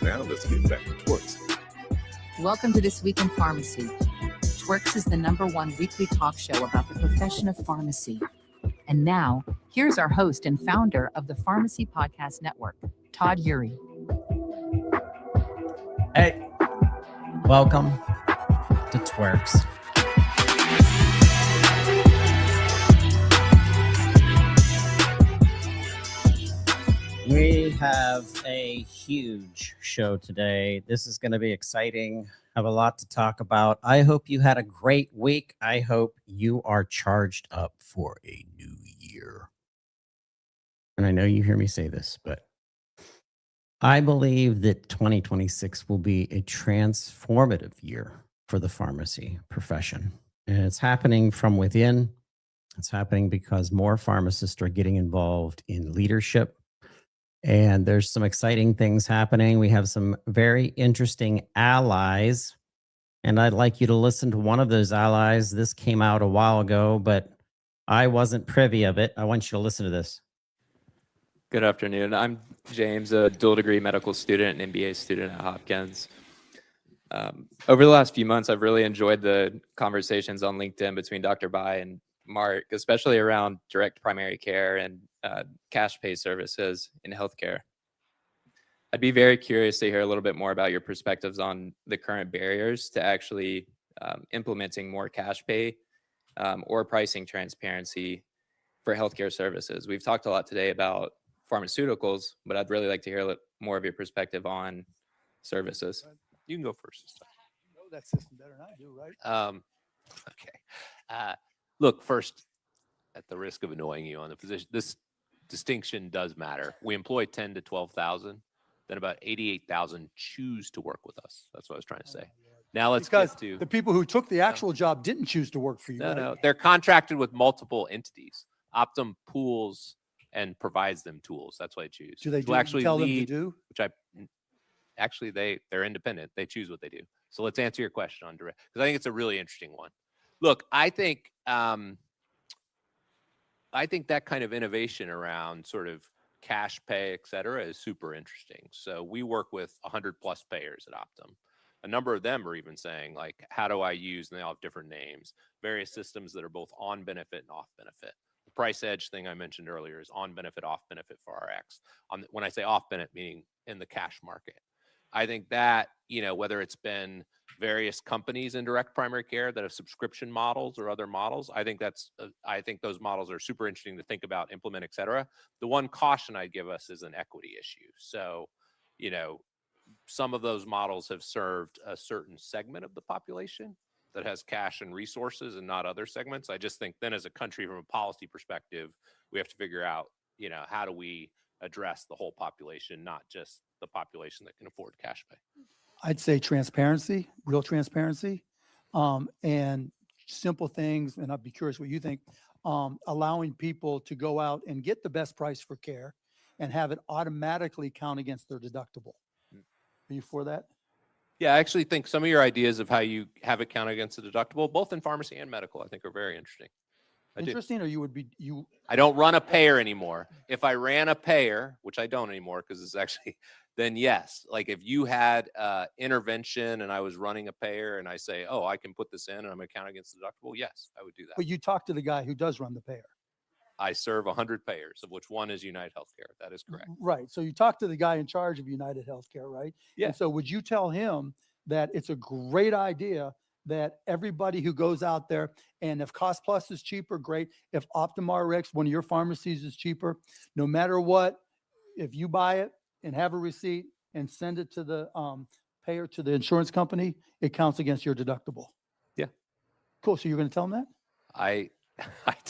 Now let's get back to TWIRx. Welcome to This Week in Pharmacy. TWIRx is the #1 weekly talk show about the profession of pharmacy. And now, here's our host and founder of the Pharmacy Podcast Network, Todd Urey. Hey, welcome to TWIRx. We have a huge show today. This is going to be exciting. Have a lot to talk about. I hope you had a great week. I hope you are charged up for a new year. And I know you hear me say this, but I believe that 2026 will be a transformative year for the pharmacy profession. And it's happening from within. It's happening because more pharmacists are getting involved in leadership. And there's some exciting things happening. We have some very interesting allies. And I'd like you to listen to one of those allies. This came out a while ago, but I wasn't privy of it. I want you to listen to this. Good afternoon. I'm James, a dual degree medical student and MBA student at Hopkins. Over the last few months, I've really enjoyed the conversations on LinkedIn between Dr. Bai and Mark, especially around direct primary care and cash pay services in healthcare. I'd be very curious to hear a little bit more about your perspectives on the current barriers to actually implementing more cash pay or pricing transparency for healthcare services. We've talked a lot today about pharmaceuticals, but I'd really like to hear more of your perspective on services. You can go first this time. You know that system better than I do, right? Okay. Look, first, at the risk of annoying you on the physician, this distinction does matter. We employ 10 to 12,000. Then about 88,000 choose to work with us. That's what I was trying to say. Now let's Because get to the people who took the actual job didn't choose to work for you. no. Right? They're contracted with multiple entities. Optum pools and provides them tools. That's what I choose. Do they To actually tell lead, them to do? which I actually they're independent. They choose what they do. So let's answer your question on direct, because I think it's a really interesting one. Look, I think that kind of innovation around sort of cash pay, et cetera, is super interesting. So we work with 100 plus payers at Optum. A number of them are even saying, like, how do I use, and they all have different names, various systems that are both on benefit and off benefit. The price edge thing I mentioned earlier is on benefit, off benefit for RX. When I say off benefit, meaning in the cash market. I think that, whether it's been various companies in direct primary care that have subscription models or other models, I think those models are super interesting to think about, implement, et cetera. The one caution I'd give us is an equity issue. So, some of those models have served a certain segment of the population that has cash and resources and not other segments. I just think then as a country, from a policy perspective, we have to figure out, how do we address the whole population, not just the population that can afford cash pay. I'd say transparency, real transparency, and simple things. And I'd be curious what you think. Allowing people to go out and get the best price for care and have it automatically count against their deductible. Are you for that? Yeah, I actually think some of your ideas of how you have it count against the deductible, both in pharmacy and medical, I think are very interesting. Interesting, or you would be you? I don't run a payer anymore. If I ran a payer, which I don't anymore because it's actually, then yes. Like if you had intervention and I was running a payer and I say, oh, I can put this in and I'm going to count against the deductible, yes, I would do that. But you talk to the guy who does run the payer. I serve 100 payers, of which one is United Healthcare. That is correct. Right. So you talk to the guy in charge of United Healthcare, right? Yeah. And so would you tell him that it's a great idea that everybody who goes out there, and if Cost Plus is cheaper, great. If Optum Rx, one of your pharmacies, is cheaper, no matter what, if you buy it and have a receipt and send it to the payer, to the insurance company, it counts against your deductible. Yeah. Cool. So you're going to tell them that? I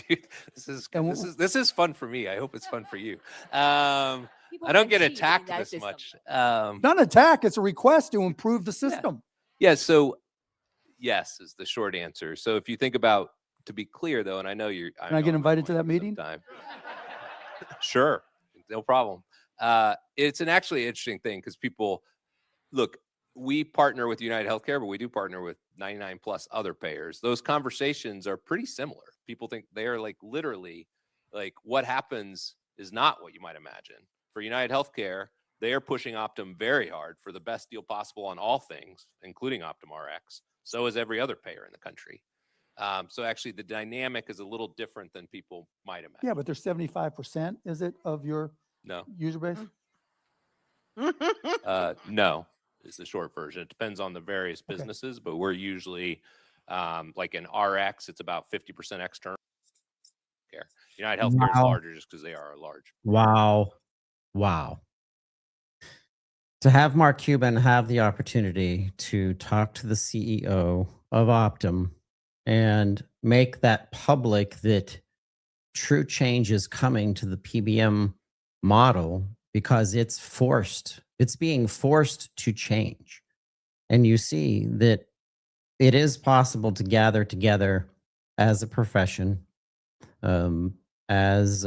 do. This is fun for me. I hope it's fun for you. I don't get attacked this much. Not an attack. It's a request to improve the system. Yeah. So yes is the short answer. So if you think about, to be clear though, and I know you're. Can I get invited to that meeting? Sure. No problem. It's an actually interesting thing because people, look, we partner with United Healthcare, but we do partner with 99 plus other payers. Those conversations are pretty similar. People think they are like literally like what happens is not what you might imagine. For United Healthcare, They are pushing Optum very hard for the best deal possible on all things, including OptumRx. So is every other payer in the country. So actually the dynamic is a little different than people might imagine. Yeah, but there's 75%, is it, of your No, user base? no is the short version. It depends on the various Okay. businesses, but we're usually like in RX, it's about 50% external care. United Healthcare is Wow. larger just because they are large. Wow. Wow. To have Mark Cuban have the opportunity to talk to the CEO of Optum and make that public that true change is coming to the PBM model because it's being forced to change. And you see that it is possible to gather together as a profession, as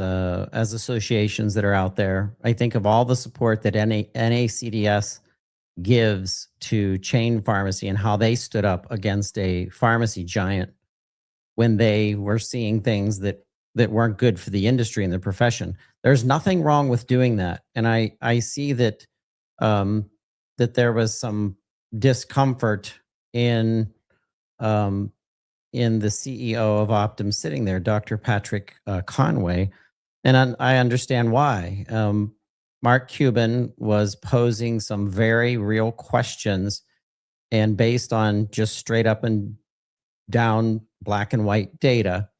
associations that are out there. I think of all the support that NACDS gives to chain pharmacy and how they stood up against a pharmacy giant when they were seeing things that weren't good for the industry and the profession. There's nothing wrong with doing that, and I see that that there was some discomfort in the CEO of Optum sitting there, Dr. Patrick Conway, and I understand why. Mark Cuban was posing some very real questions, and based on just straight up and down black and white data,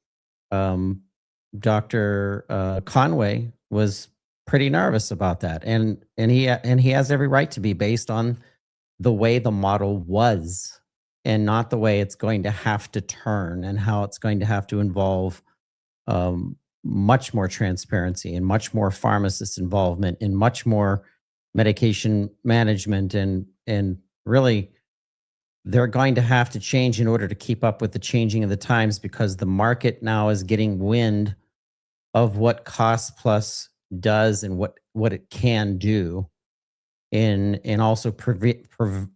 Dr. Conway was pretty nervous about that, and he has every right to be, based on the way the model was and not the way it's going to have to turn, and how it's going to have to involve much more transparency and much more pharmacist involvement and much more medication management, and really they're going to have to change in order to keep up with the changing of the times, because the market now is getting wind of what cost plus does and what it can do, and also providing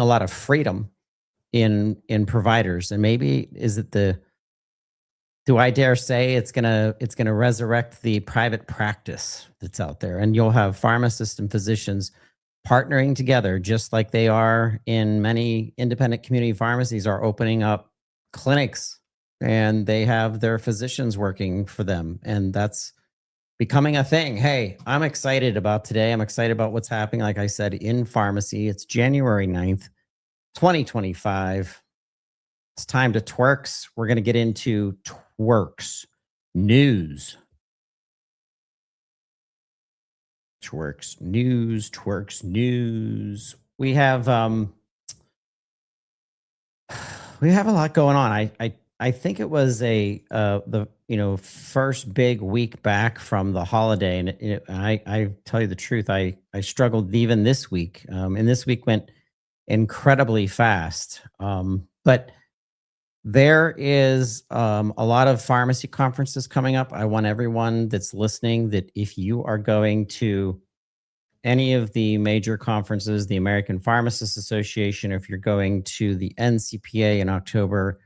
a lot of freedom in providers. And maybe do I dare say it's gonna resurrect the private practice that's out there, and you'll have pharmacists and physicians partnering together, just like they are in many independent community pharmacies are opening up clinics, and they have their physicians working for them, and that's becoming a thing. Hey, I'm excited about today. I'm excited about what's happening, like I said, in pharmacy. It's January 9th, 2025. It's time to TWIRx. We're going to get into TWIRx news. TWIRx news. We have a lot going on. I think it was the first big week back from the holiday, and I tell you the truth, I struggled even this week, and this week went incredibly fast. But there is a lot of pharmacy conferences coming up. I want everyone that's listening that if you are going to any of the major conferences, the American Pharmacists Association, if you're going to the NCPA in October,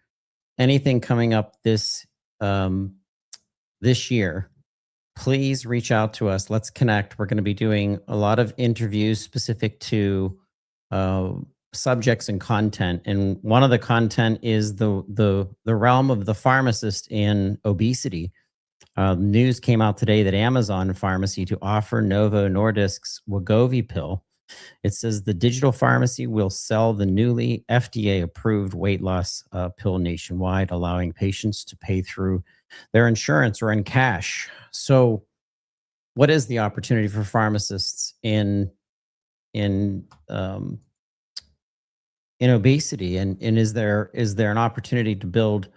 anything coming up this year, please reach out to us. Let's connect. We're going to be doing a lot of interviews specific to subjects and content, and one of the content is the realm of the pharmacist in obesity. News came out today that Amazon Pharmacy to offer Novo Nordisk's Wegovy pill. It says the digital pharmacy will sell the newly FDA-approved weight loss pill nationwide, allowing patients to pay through their insurance or in cash. So, what is the opportunity for pharmacists in obesity, and is there an opportunity to build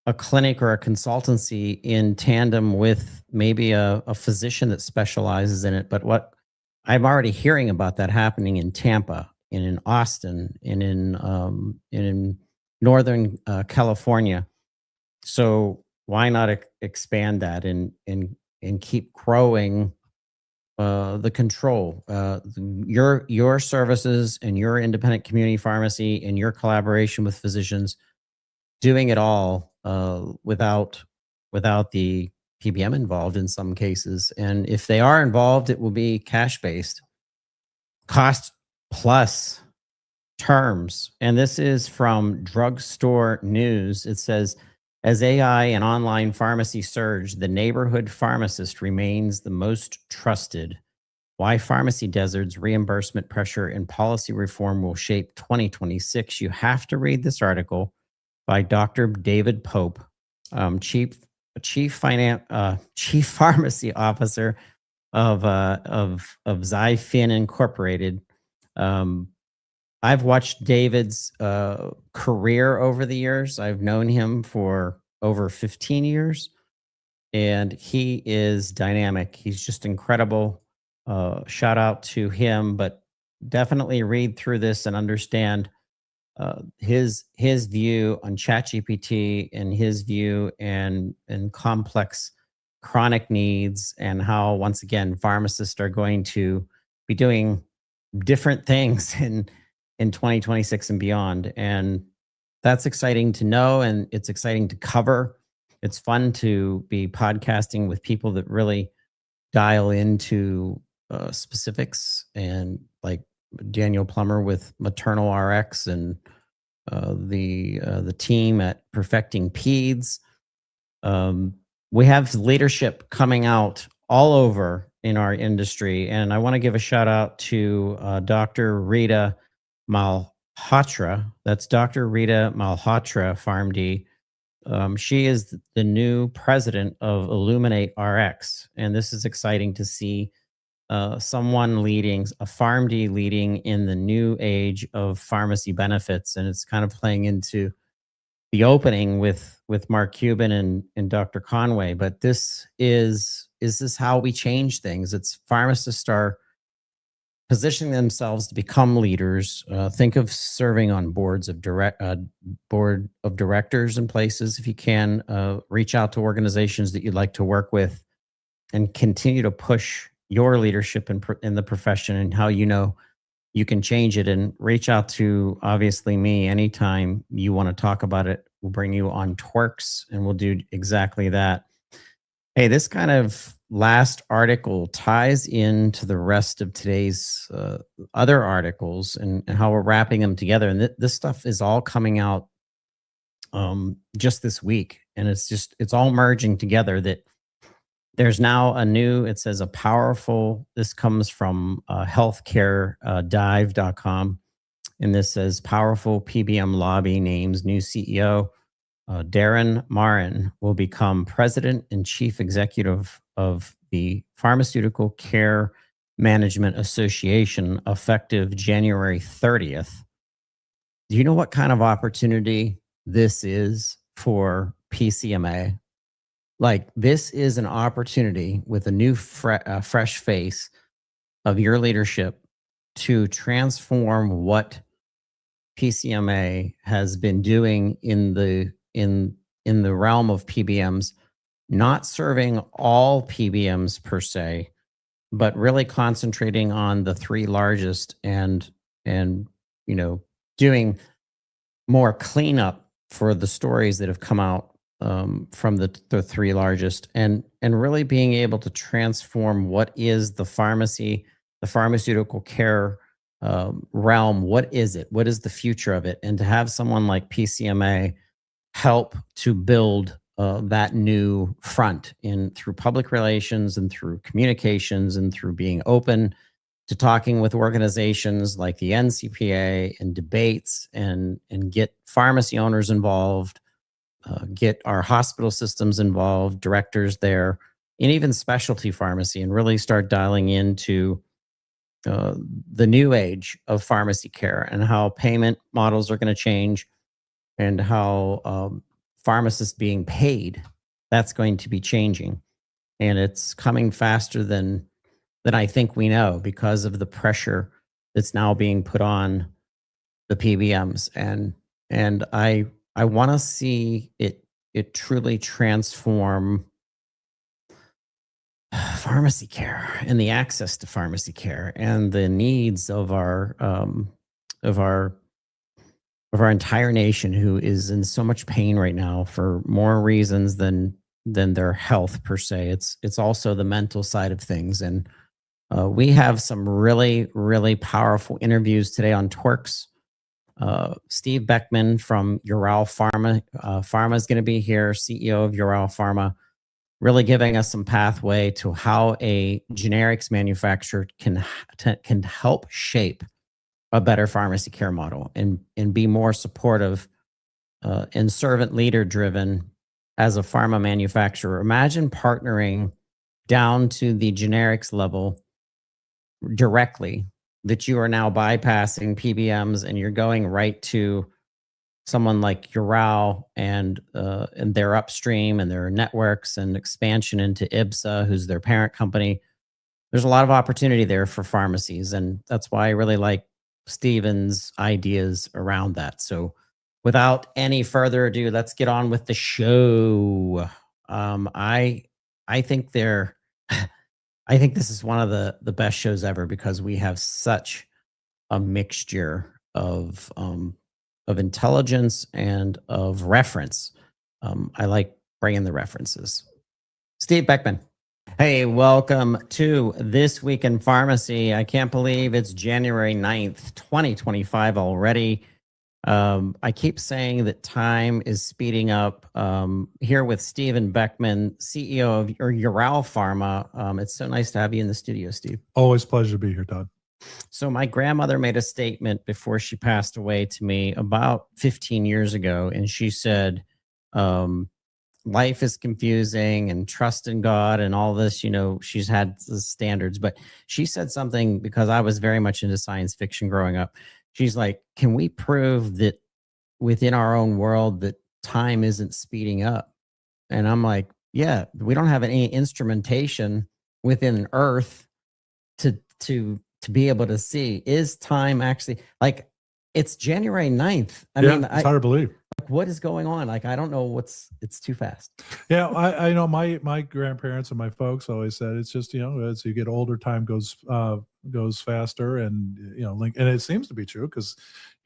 a clinic or a consultancy in tandem with maybe a physician that specializes in it? But what I'm already hearing about that happening in Tampa and in Austin and in Northern California. So why not expand that and keep growing the control, your services and your independent community pharmacy and your collaboration with physicians, doing it all without the PBM involved in some cases. And if they are involved, it will be cash-based, cost plus terms. And this is from Drugstore News. It says, as AI and online pharmacy surge, the neighborhood pharmacist remains the most trusted. Why pharmacy deserts, reimbursement pressure, and policy reform will shape 2026. You have to read this article by Dr. David Pope, chief pharmacy officer of Zyfin Incorporated. I've watched David's career over the years. I've known him for over 15 years, and he is dynamic. He's just incredible. Shout out to him, but definitely read through this and understand his view on ChatGPT and his view and complex chronic needs, and how, once again, pharmacists are going to be doing different things in 2026 and beyond. And that's exciting to know, and it's exciting to cover. It's fun to be podcasting with people that really dial into specifics, and like Daniel Plummer with Maternal RX, and the team at Perfecting Peds. We have leadership coming out all over in our industry, and I want to give a shout out to Dr. Rita Malhotra. That's Dr. Rita Malhotra, PharmD. She is the new president of Illuminate RX, and this is exciting to see someone leading, a PharmD leading in the new age of pharmacy benefits, and it's kind of playing into the opening with Mark Cuban and Dr. Conway. But this is this how we change things? It's pharmacists are positioning themselves to become leaders. Think of serving on board of directors in places. If you can, reach out to organizations that you'd like to work with, and continue to push your leadership in the profession, and how you can change it. And reach out to, obviously, me anytime you want to talk about it. We'll bring you on TWIRx, and we'll do exactly that. Hey, this kind of last article ties into the rest of today's other articles, and how we're wrapping them together. And this stuff is all coming out just this week, and it's all merging together. That there's now it says a powerful, this comes from healthcaredive.com, and this says powerful PBM lobby names new CEO. Darren Marin will become president and chief executive of the Pharmaceutical Care Management Association effective January 30th. Do you know what kind of opportunity this is for PCMA? Like, this is an opportunity with a new fresh face of your leadership to transform what PCMA has been doing in the realm of PBMs, not serving all PBMs per se, but really concentrating on the three largest, and doing more cleanup for the stories that have come out from the three largest, and really being able to transform what is the pharmaceutical care realm. What is it? What is the future of it? And to have someone like PCMA help to build that new front through public relations, and through communications, and through being open to talking with organizations like the NCPA, and debates, and get pharmacy owners involved, get our hospital systems involved, directors there, and even specialty pharmacy, and really start dialing into the new age of pharmacy care, and how payment models are going to change, and how pharmacists being paid, that's going to be changing. And it's coming faster than I think we know, because of the pressure that's now being put on the PBMs. And I want to see it truly transform pharmacy care, and the access to pharmacy care, and the needs of our entire nation, who is in so much pain right now for more reasons than their health per se. It's also the mental side of things. And we have some really, really powerful interviews today on TWIRx. Steve Beckman from YARAL Pharma. Pharma is going to be here, CEO of YARAL Pharma, really giving us some pathway to how a generics manufacturer can help shape a better pharmacy care model and be more supportive and servant leader driven as a pharma manufacturer. Imagine partnering down to the generics level directly, that you are now bypassing PBMs and you're going right to someone like Ural and their upstream and their networks and expansion into IBSA, who's their parent company. There's a lot of opportunity there for pharmacies, and that's why I really like Steven's ideas around that. So without any further ado, let's get on with the show. I think I think this is one of the best shows ever because we have such a mixture of intelligence and of reference. I like bringing the references. Steve Beckman. Hey, welcome to This Week in Pharmacy. I can't believe it's January 9th, 2025 already. I keep saying that time is speeding up. Here with Steven Beckman, CEO of YARAL Pharma. It's so nice to have you in the studio, Steve. Always a pleasure to be here, Todd. So my grandmother made a statement before she passed away to me about 15 years ago, and she said, life is confusing and trust in God and all this. You know, she's had the standards, but she said something because I was very much into science fiction growing up. She's like, can we prove that within our own world that time isn't speeding up? And I'm like, yeah, we don't have any instrumentation within Earth to be able to see, is time actually, like, it's January 9th. I mean, it's hard to believe. Like, what is going on? Like, I don't know it's too fast. Yeah, I know my grandparents and my folks always said it's just, as you get older, time goes faster, and and it seems to be true because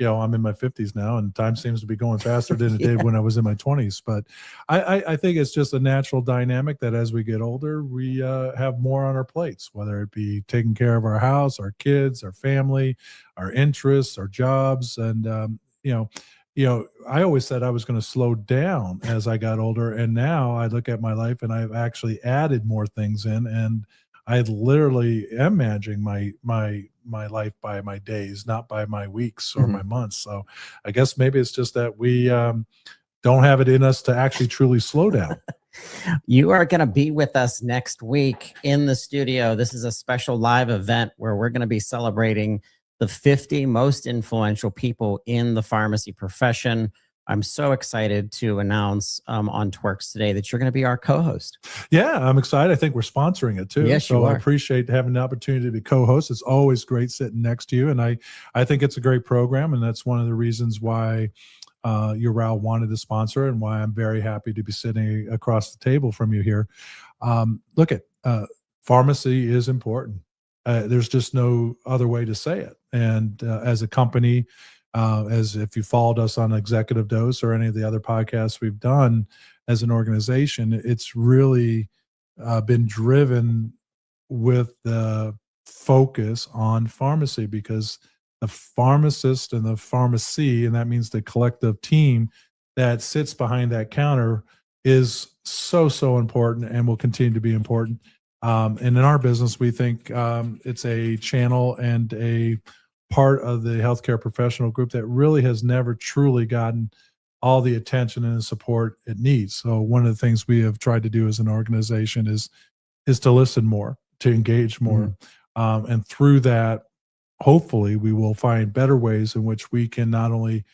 I'm in my 50s now and time seems to be going faster than it did when I was in my 20s. But I think it's just a natural dynamic that as we get older, we have more on our plates, whether it be taking care of our house, our kids, our family, our interests, our jobs. And I always said I was going to slow down as I got older, and now I look at my life and I've actually added more things in, and I literally am managing my life by my days, not by my weeks or my months. So I guess maybe it's just that we don't have it in us to actually truly slow down. You are going to be with us next week in the studio. This is a special live event where we're going to be celebrating the 50 most influential people in the pharmacy profession. I'm so excited to announce on TWIRx today that you're going to be our co-host. Yeah, I'm excited. I think we're sponsoring it too. Yes, so you are. I appreciate having the opportunity to be co-host. It's always great sitting next to you. And I think it's a great program. And that's one of the reasons why YARAL wanted to sponsor and why I'm very happy to be sitting across the table from you here. Look at pharmacy is important. There's just no other way to say it. And as a company, as if you followed us on Executive Dose or any of the other podcasts we've done as an organization, it's really been driven with the focus on pharmacy, because the pharmacist and the pharmacy, and that means the collective team that sits behind that counter, is so important and will continue to be important. And in our business, we think it's a channel and a part of the healthcare professional group that really has never truly gotten all the attention and the support it needs. So one of the things we have tried to do as an organization is to listen more, to engage more. And through that, hopefully we will find better ways in which we can not only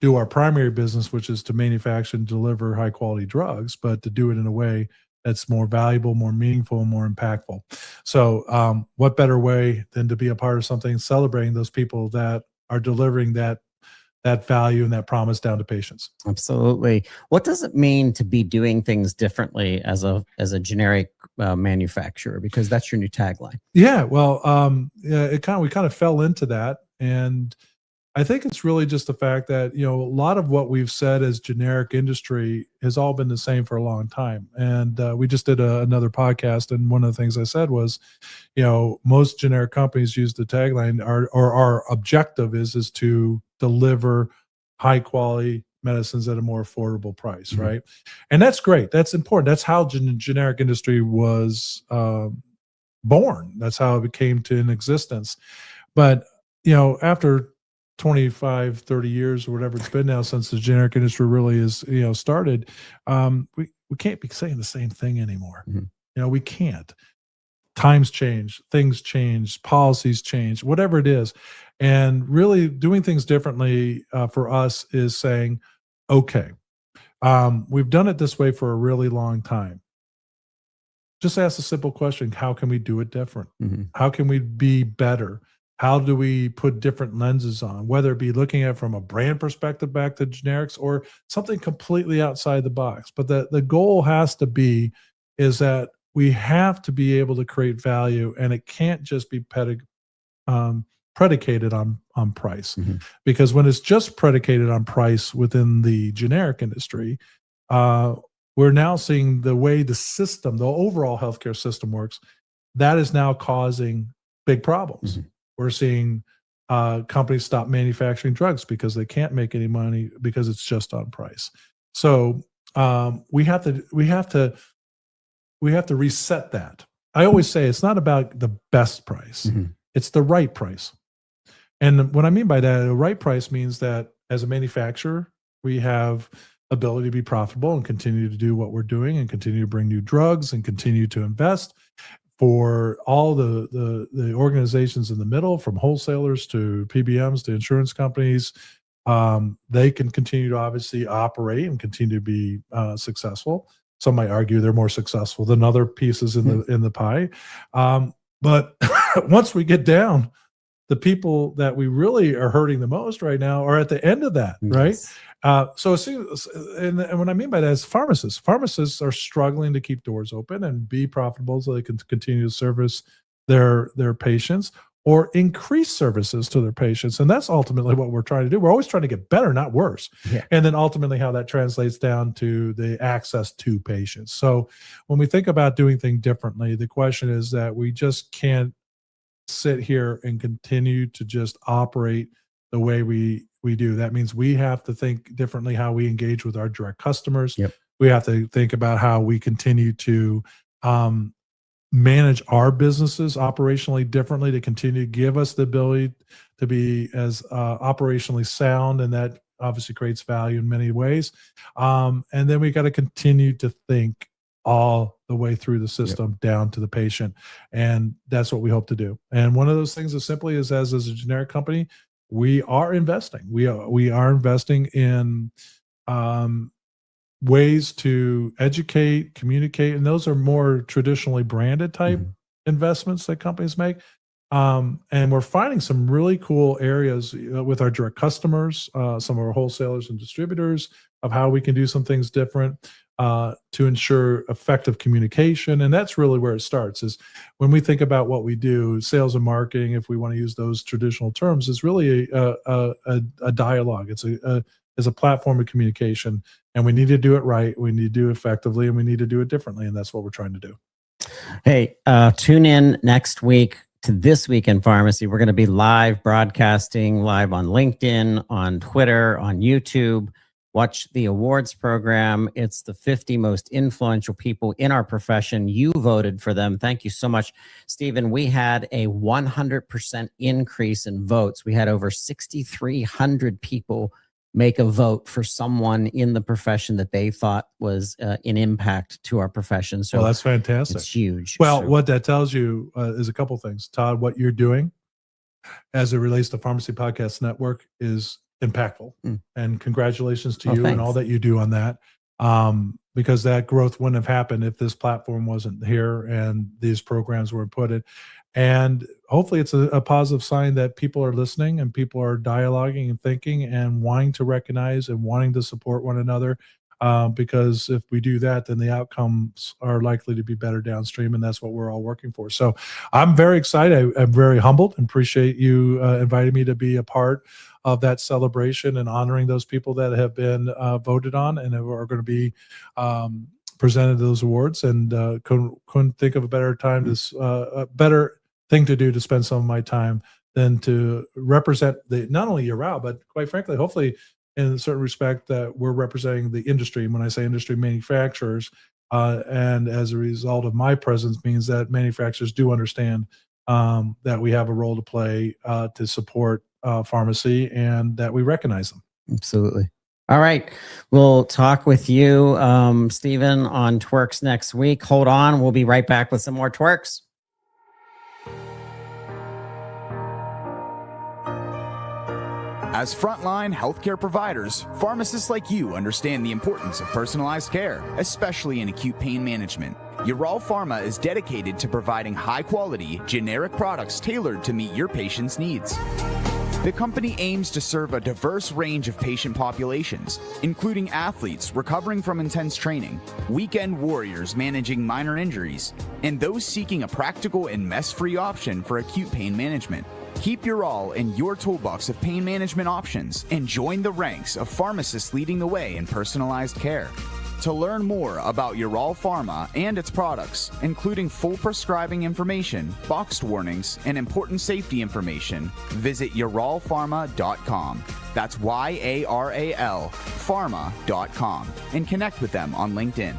do our primary business, which is to manufacture and deliver high quality drugs, but to do it in a way that's more valuable, more meaningful, more impactful. So what better way than to be a part of something celebrating those people that are delivering that value and that promise down to patients? Absolutely. What does it mean to be doing things differently as a generic manufacturer? Because that's your new tagline. Yeah, well, we kind of fell into that, and I think it's really just the fact that, a lot of what we've said as generic industry has all been the same for a long time. And we just did another podcast, and one of the things I said was, most generic companies use the tagline, or our objective is to deliver high quality medicines at a more affordable price, right? And that's great. That's important. That's how generic industry was born. That's how it came to in existence. But after 25, 30 years or whatever it's been now since the generic industry really is, started, we can't be saying the same thing anymore. We can't. Times change, things change, policies change, whatever it is. And really doing things differently for us is saying, okay, we've done it this way for a really long time. Just ask a simple question. How can we do it different? How can we be better? How do we put different lenses on, whether it be looking at it from a brand perspective back to generics or something completely outside the box? But the goal has to be is that we have to be able to create value, and it can't just be predicated on price. Because when it's just predicated on price within the generic industry, we're now seeing the way the system, the overall healthcare system works, that is now causing big problems. We're seeing companies stop manufacturing drugs because they can't make any money because it's just on price. So we have to reset that. I always say it's not about the best price; it's the right price. And what I mean by that, the right price means that as a manufacturer, we have ability to be profitable and continue to do what we're doing and continue to bring new drugs and continue to invest. For all the organizations in the middle, from wholesalers to PBMs to insurance companies, they can continue to obviously operate and continue to be successful. Some might argue they're more successful than other pieces in the pie. But once we get down, the people that we really are hurting the most right now are at the end of that, right? So and what I mean by that is pharmacists. Pharmacists are struggling to keep doors open and be profitable so they can continue to service their patients or increase services to their patients. And that's ultimately what we're trying to do. We're always trying to get better, not worse. And then ultimately how that translates down to the access to patients. So when we think about doing things differently, the question is that we just can't sit here and continue to just operate the way we do. That means we have to think differently how we engage with our direct customers. We have to think about how we continue to manage our businesses operationally differently to continue to give us the ability to be as operationally sound, and that obviously creates value in many ways. And then we got to continue to think all the way through the system down to the patient. And that's what we hope to do. And one of those things is simply is as a generic company, we are investing. We are investing in ways to educate, communicate, and those are more traditionally branded type investments that companies make. And we're finding some really cool areas with our direct customers, some of our wholesalers and distributors, of how we can do some things different to ensure effective communication. And that's really where it starts, is when we think about what we do, sales and marketing, if we want to use those traditional terms, is really a dialogue. It's a platform of communication, and we need to do it right. We need to do it effectively, and we need to do it differently. And that's what we're trying to do. Hey, tune in next week to This Week in Pharmacy. We're going to be live broadcasting live on LinkedIn, on Twitter, on YouTube. Watch the awards program. It's the 50 most influential people in our profession. You voted for them. Thank you so much, Stephen. We had a 100% increase in votes. We had over 6,300 people make a vote for someone in the profession that they thought was an impact to our profession. So well, that's fantastic. It's huge. Well, So- what that tells you is a couple things. Todd, what you're doing as it relates to Pharmacy Podcast Network is impactful. And congratulations to you and all that you do on that. Because that growth wouldn't have happened if this platform wasn't here and these programs weren't put in. And hopefully it's a positive sign that people are listening and people are dialoguing and thinking and wanting to recognize and wanting to support one another. Because if we do that, then the outcomes are likely to be better downstream, and that's what we're all working for. So I'm very excited. I'm very humbled and appreciate you inviting me to be a part of that celebration and honoring those people that have been voted on and are going to be presented those awards. And couldn't think of a better time a better thing to do to spend some of my time than to represent not only YARAL, but quite frankly, hopefully in a certain respect that we're representing the industry. And when I say industry, manufacturers, and as a result of my presence means that manufacturers do understand that we have a role to play to support pharmacy and that we recognize them. Absolutely. All right. We'll talk with you, Stephen, on TWIRx next week. Hold on. We'll be right back with some more TWIRx. As frontline healthcare providers, pharmacists like you understand the importance of personalized care, especially in acute pain management. YARAL Pharma is dedicated to providing high-quality, generic products tailored to meet your patients' needs. The company aims to serve a diverse range of patient populations, including athletes recovering from intense training, weekend warriors managing minor injuries, and those seeking a practical and mess-free option for acute pain management. Keep YARAL in your toolbox of pain management options and join the ranks of pharmacists leading the way in personalized care. To learn more about YARAL Pharma and its products, including full prescribing information, boxed warnings, and important safety information, visit yaralpharma.com. That's YARAL pharma.com and connect with them on LinkedIn.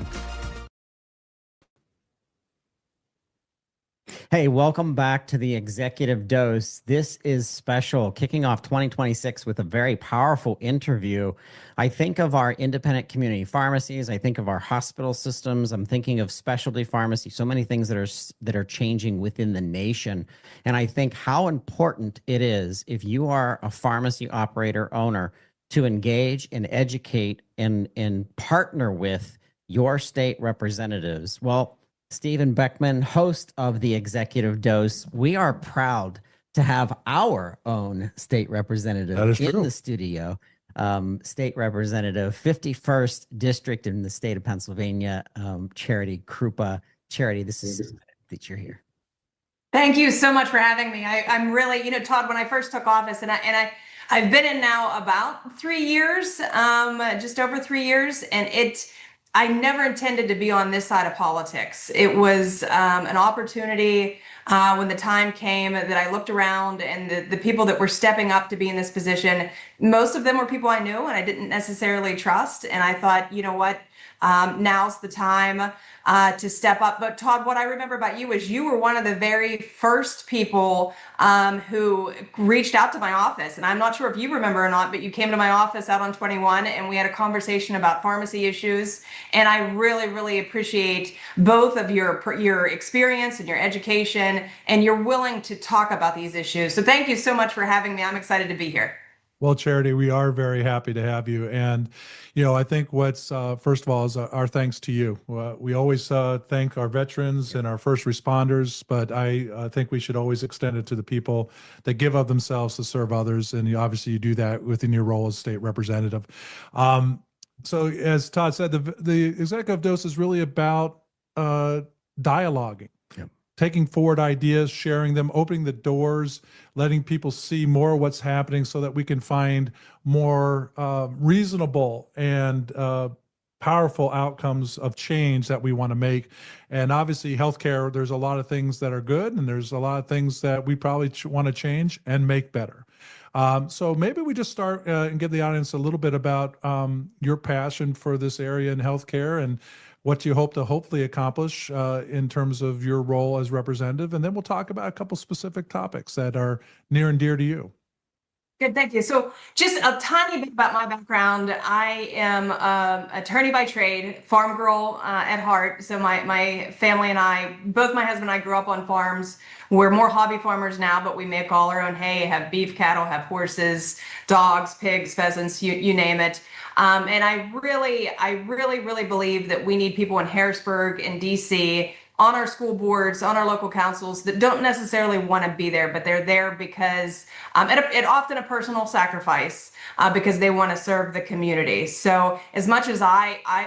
Hey, welcome back to the Executive Dose. This is special, kicking off 2026 with a very powerful interview. I think of our independent community pharmacies. I think of our hospital systems. I'm thinking of specialty pharmacy, so many things that are changing within the nation. And I think how important it is if you are a pharmacy operator owner to engage and educate and partner with your state representatives. Well, Stephen Beckman, host of the Executive Dose, we are proud to have our own state representative in the studio. State Representative, 51st District in the state of Pennsylvania, Charity Krupa. Charity, this is that you're here. Thank you so much for having me. I'm really, Todd, when I first took office, I've been in now about 3 years, just over 3 years, and I never intended to be on this side of politics. It was an opportunity when the time came that I looked around, and the people that were stepping up to be in this position, most of them were people I knew and I didn't necessarily trust. And I thought, you know what, now's the time to step up. But Todd, what I remember about you is you were one of the very first people who reached out to my office. And I'm not sure if you remember or not, but you came to my office out on 21 and we had a conversation about pharmacy issues. And I really, really appreciate both of your experience and your education, and you're willing to talk about these issues. So thank you so much for having me. I'm excited to be here. Well, Charity, we are very happy to have you. And, I think what's, first of all, is our thanks to you. We always thank our veterans and our first responders, but I think we should always extend it to the people that give of themselves to serve others. And obviously you do that within your role as state representative. So as Todd said, the Executive Dose is really about dialoguing. Taking forward ideas, sharing them, opening the doors, letting people see more of what's happening so that we can find more reasonable and powerful outcomes of change that we want to make. And obviously healthcare, there's a lot of things that are good and there's a lot of things that we probably want to change and make better. So maybe we just start and give the audience a little bit about your passion for this area in healthcare and what you hope to hopefully accomplish in terms of your role as representative. And then we'll talk about a couple specific topics that are near and dear to you. Good, thank you. So just a tiny bit about my background. I am an attorney by trade, farm girl at heart. So my family and I, both my husband and I grew up on farms. We're more hobby farmers now, but we make all our own hay, have beef cattle, have horses, dogs, pigs, pheasants, you name it. And I really believe that we need people in Harrisburg and DC on our school boards, on our local councils that don't necessarily want to be there, but they're there because it often a personal sacrifice because they want to serve the community. So as much as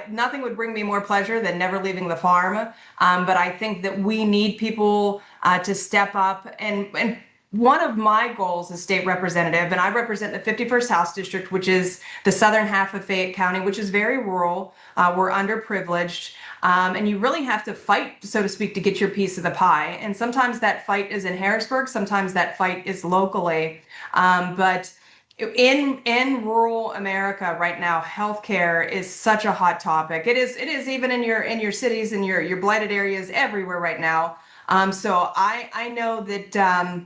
nothing would bring me more pleasure than never leaving the farm. But I think that we need people to step up and one of my goals as state representative, and I represent the 51st House District, which is the southern half of Fayette County, which is very rural. We're underprivileged. And you really have to fight, so to speak, to get your piece of the pie. And sometimes that fight is in Harrisburg, sometimes that fight is locally. But in rural America right now, healthcare is such a hot topic. It is even in your cities and your blighted areas everywhere right now. So I know that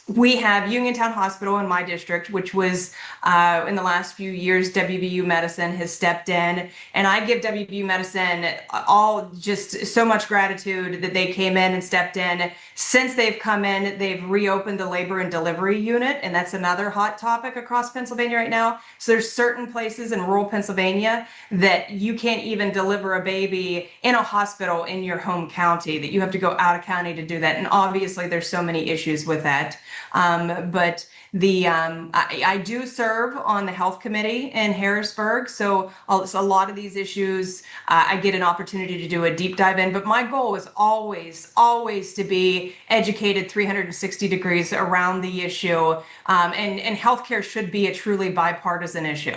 we have Uniontown Hospital in my district, which was in the last few years, WVU Medicine has stepped in, and I give WVU Medicine all just so much gratitude that they came in and stepped in. Since they've come in, they've reopened the labor and delivery unit, and that's another hot topic across Pennsylvania right now. So there's certain places in rural Pennsylvania that you can't even deliver a baby in a hospital in your home county, that you have to go out of county to do that. And obviously there's so many issues with that. But I do serve on the health committee in Harrisburg, so a lot of these issues I get an opportunity to do a deep dive in. But my goal is always to be educated 360 degrees around the issue, and healthcare should be a truly bipartisan issue.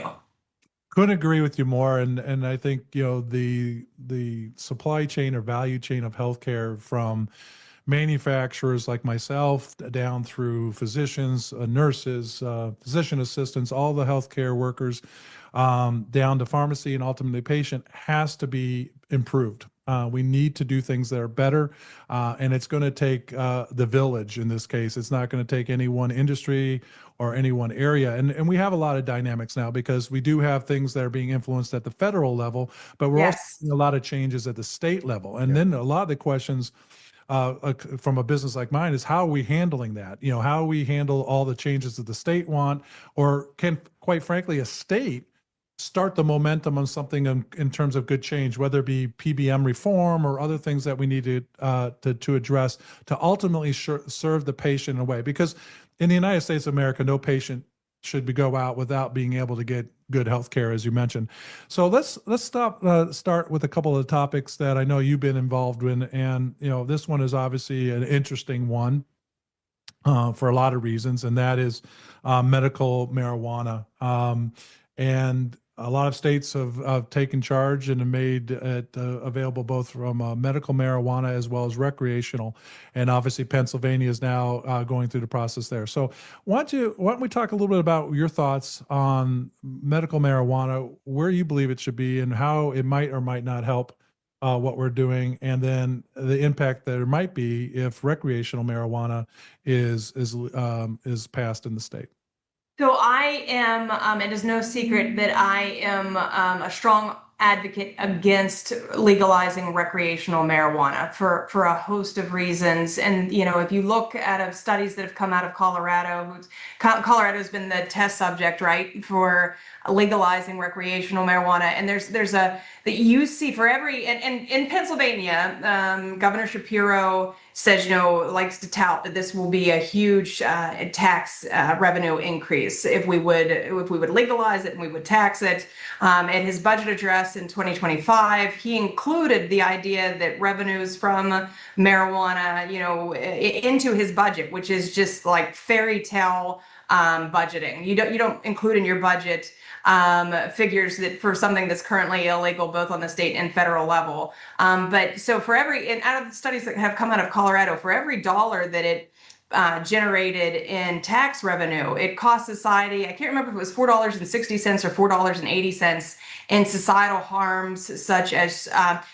Couldn't agree with you more. And I think, the supply chain or value chain of healthcare, from manufacturers like myself down through physicians, nurses, physician assistants, all the healthcare workers, down to pharmacy and ultimately patient, has to be improved. We need to do things that are better, and it's going to take the village in this case. It's not going to take any one industry or any one area. And we have a lot of dynamics now, because we do have things that are being influenced at the federal level, but we're also seeing a lot of changes at the state level. And then a lot of the questions from a business like mine is, how are we handling that? How we handle all the changes that the state want, or can, quite frankly, a state start the momentum on something in terms of good change, whether it be PBM reform or other things that we need to address to ultimately serve the patient in a way. Because in the United States of America, no patient should go out without being able to get good health care, as you mentioned. So let's start with a couple of topics that I know you've been involved in. And, this one is obviously an interesting one for a lot of reasons, and that is medical marijuana. And a lot of states have taken charge and have made it available both from medical marijuana as well as recreational. And obviously Pennsylvania is now going through the process there. So why don't we talk a little bit about your thoughts on medical marijuana, where you believe it should be, and how it might or might not help what we're doing, and then the impact that there might be if recreational marijuana is passed in the state. So I am, it is no secret that I am a strong advocate against legalizing recreational marijuana for a host of reasons. And, if you look at studies that have come out of Colorado, Colorado has been the test subject, right, for legalizing recreational marijuana. And there's that you see for every, and in Pennsylvania, Governor Shapiro says, likes to tout that this will be a huge tax revenue increase if we would legalize it and we would tax it. In his budget address in 2025, he included the idea that revenues from marijuana, into his budget, which is just like fairy tale budgeting. You don't include in your budget figures that for something that's currently illegal, both on the state and federal level. But so and out of the studies that have come out of Colorado, for every dollar that it generated in tax revenue, it cost society, I can't remember if it was $4.60 or $4.80 in societal harms, such as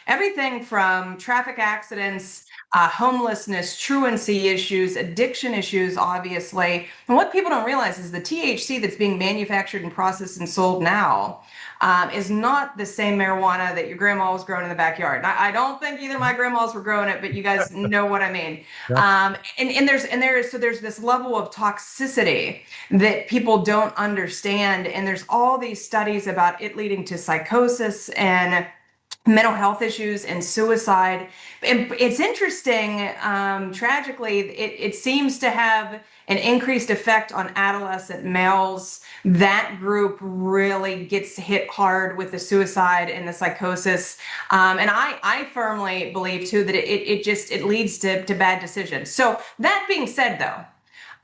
everything from traffic accidents, homelessness, truancy issues, addiction issues, obviously. And what people don't realize is the THC that's being manufactured and processed and sold now is not the same marijuana that your grandma was growing in the backyard. I don't think either of my grandmas were growing it, but you guys know what I mean. Yep. So there's this level of toxicity that people don't understand. And there's all these studies about it leading to psychosis and mental health issues and suicide. And it's interesting, tragically, it seems to have an increased effect on adolescent males. That group really gets hit hard with the suicide and the psychosis. And I firmly believe too that it leads to bad decisions. So that being said, though,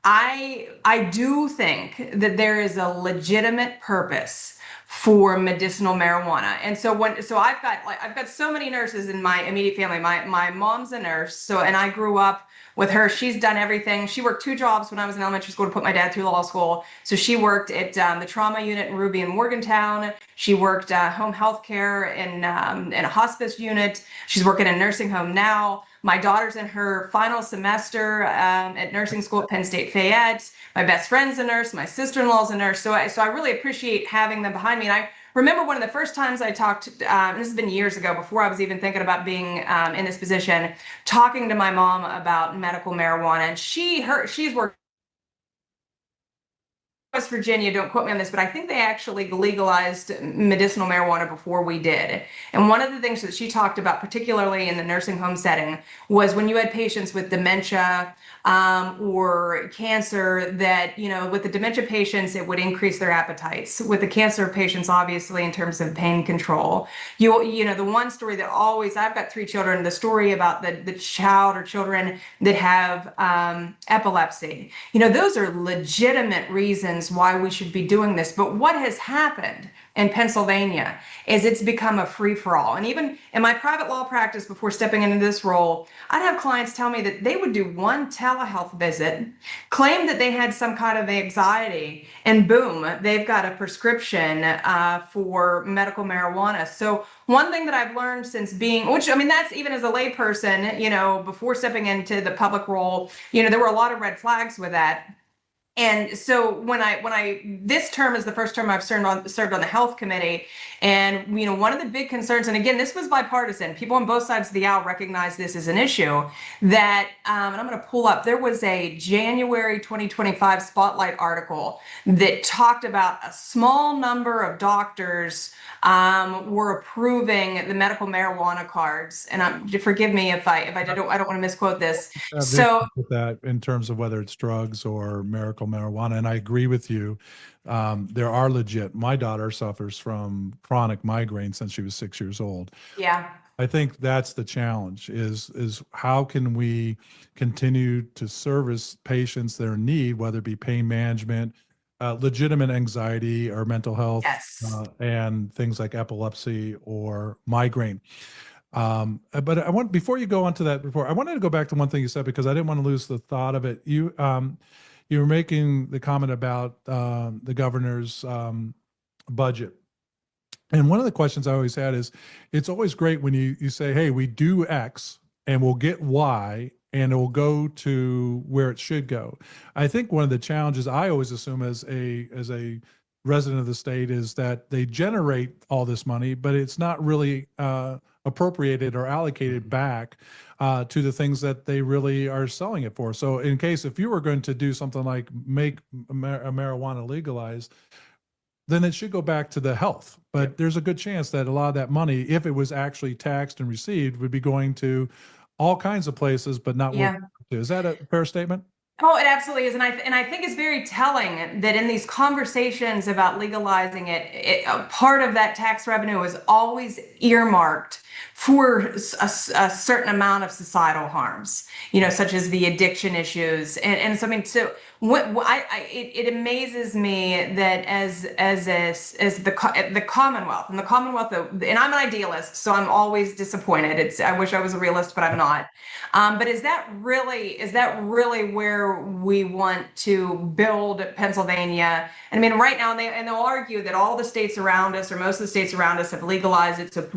I do think that there is a legitimate purpose for medicinal marijuana. And so I've got so many nurses in my immediate family. My mom's a nurse, and I grew up with her. She's done everything. She worked 2 jobs when I was in elementary school to put my dad through law school. So she worked at the trauma unit in Ruby and Morgantown. She worked home health care in a hospice unit. She's working in a nursing home now. My daughter's in her final semester at nursing school at Penn State Fayette. My best friend's a nurse. My sister-in-law's a nurse. So I really appreciate having them behind me. And I remember one of the first times I talked, this has been years ago, before I was even thinking about being in this position, talking to my mom about medical marijuana. And she's worked West Virginia, don't quote me on this, but I think they actually legalized medicinal marijuana before we did. And one of the things that she talked about, particularly in the nursing home setting, was when you had patients with dementia or cancer, that, with the dementia patients, it would increase their appetites. With the cancer patients, obviously, in terms of pain control. The one story that I've got 3 children, the story about the child or children that have epilepsy. Those are legitimate reasons why we should be doing this. But what has happened in Pennsylvania is it's become a free-for-all. And even in my private law practice, before stepping into this role, I'd have clients tell me that they would do one telehealth visit, claim that they had some kind of anxiety, and boom, they've got a prescription for medical marijuana. So one thing that I've learned since that's even as a layperson, before stepping into the public role, there were a lot of red flags with that. And so this term is the first term I've served on the health committee. And, one of the big concerns, and again, this was bipartisan, people on both sides of the aisle recognize this as an issue, that, and I'm going to pull up, there was a January 2025 Spotlight article that talked about a small number of doctors were approving the medical marijuana cards. And forgive me if I don't want to misquote this. So with that, in terms of whether it's drugs or medical marijuana, and I agree with you, there are legit. My daughter suffers from chronic migraine since she was 6 years old. yeah. I think that's the challenge, is how can we continue to service patients their need, whether it be pain management, legitimate anxiety or mental health, Yes. and things like epilepsy or migraine. But before you go on to that, I wanted to go back to one thing you said, because I didn't want to lose the thought of it. You were making the comment about the governor's budget. And one of the questions I always had is, it's always great when you say, hey, we do X and we'll get Y and it will go to where it should go. I think one of the challenges I always assume as a resident of the state is that they generate all this money, but it's not really appropriated or allocated back to the things that they really are selling it for. So if you were going to do something like make marijuana legalized, then it should go back to the health. But there's a good chance that a lot of that money, if it was actually taxed and received, would be going to all kinds of places, but not where. Is that a fair statement? Oh, it absolutely is. And I think it's very telling that in these conversations about legalizing it, part of that tax revenue is always earmarked for a certain amount of societal harms, such as the addiction issues. And so, it amazes me that as the Commonwealth, and I'm an idealist, so I'm always disappointed. I wish I was a realist, but I'm not. But is that really where we want to build Pennsylvania? And right now, they'll argue that all the states around us, or most of the states around us, have legalized it. So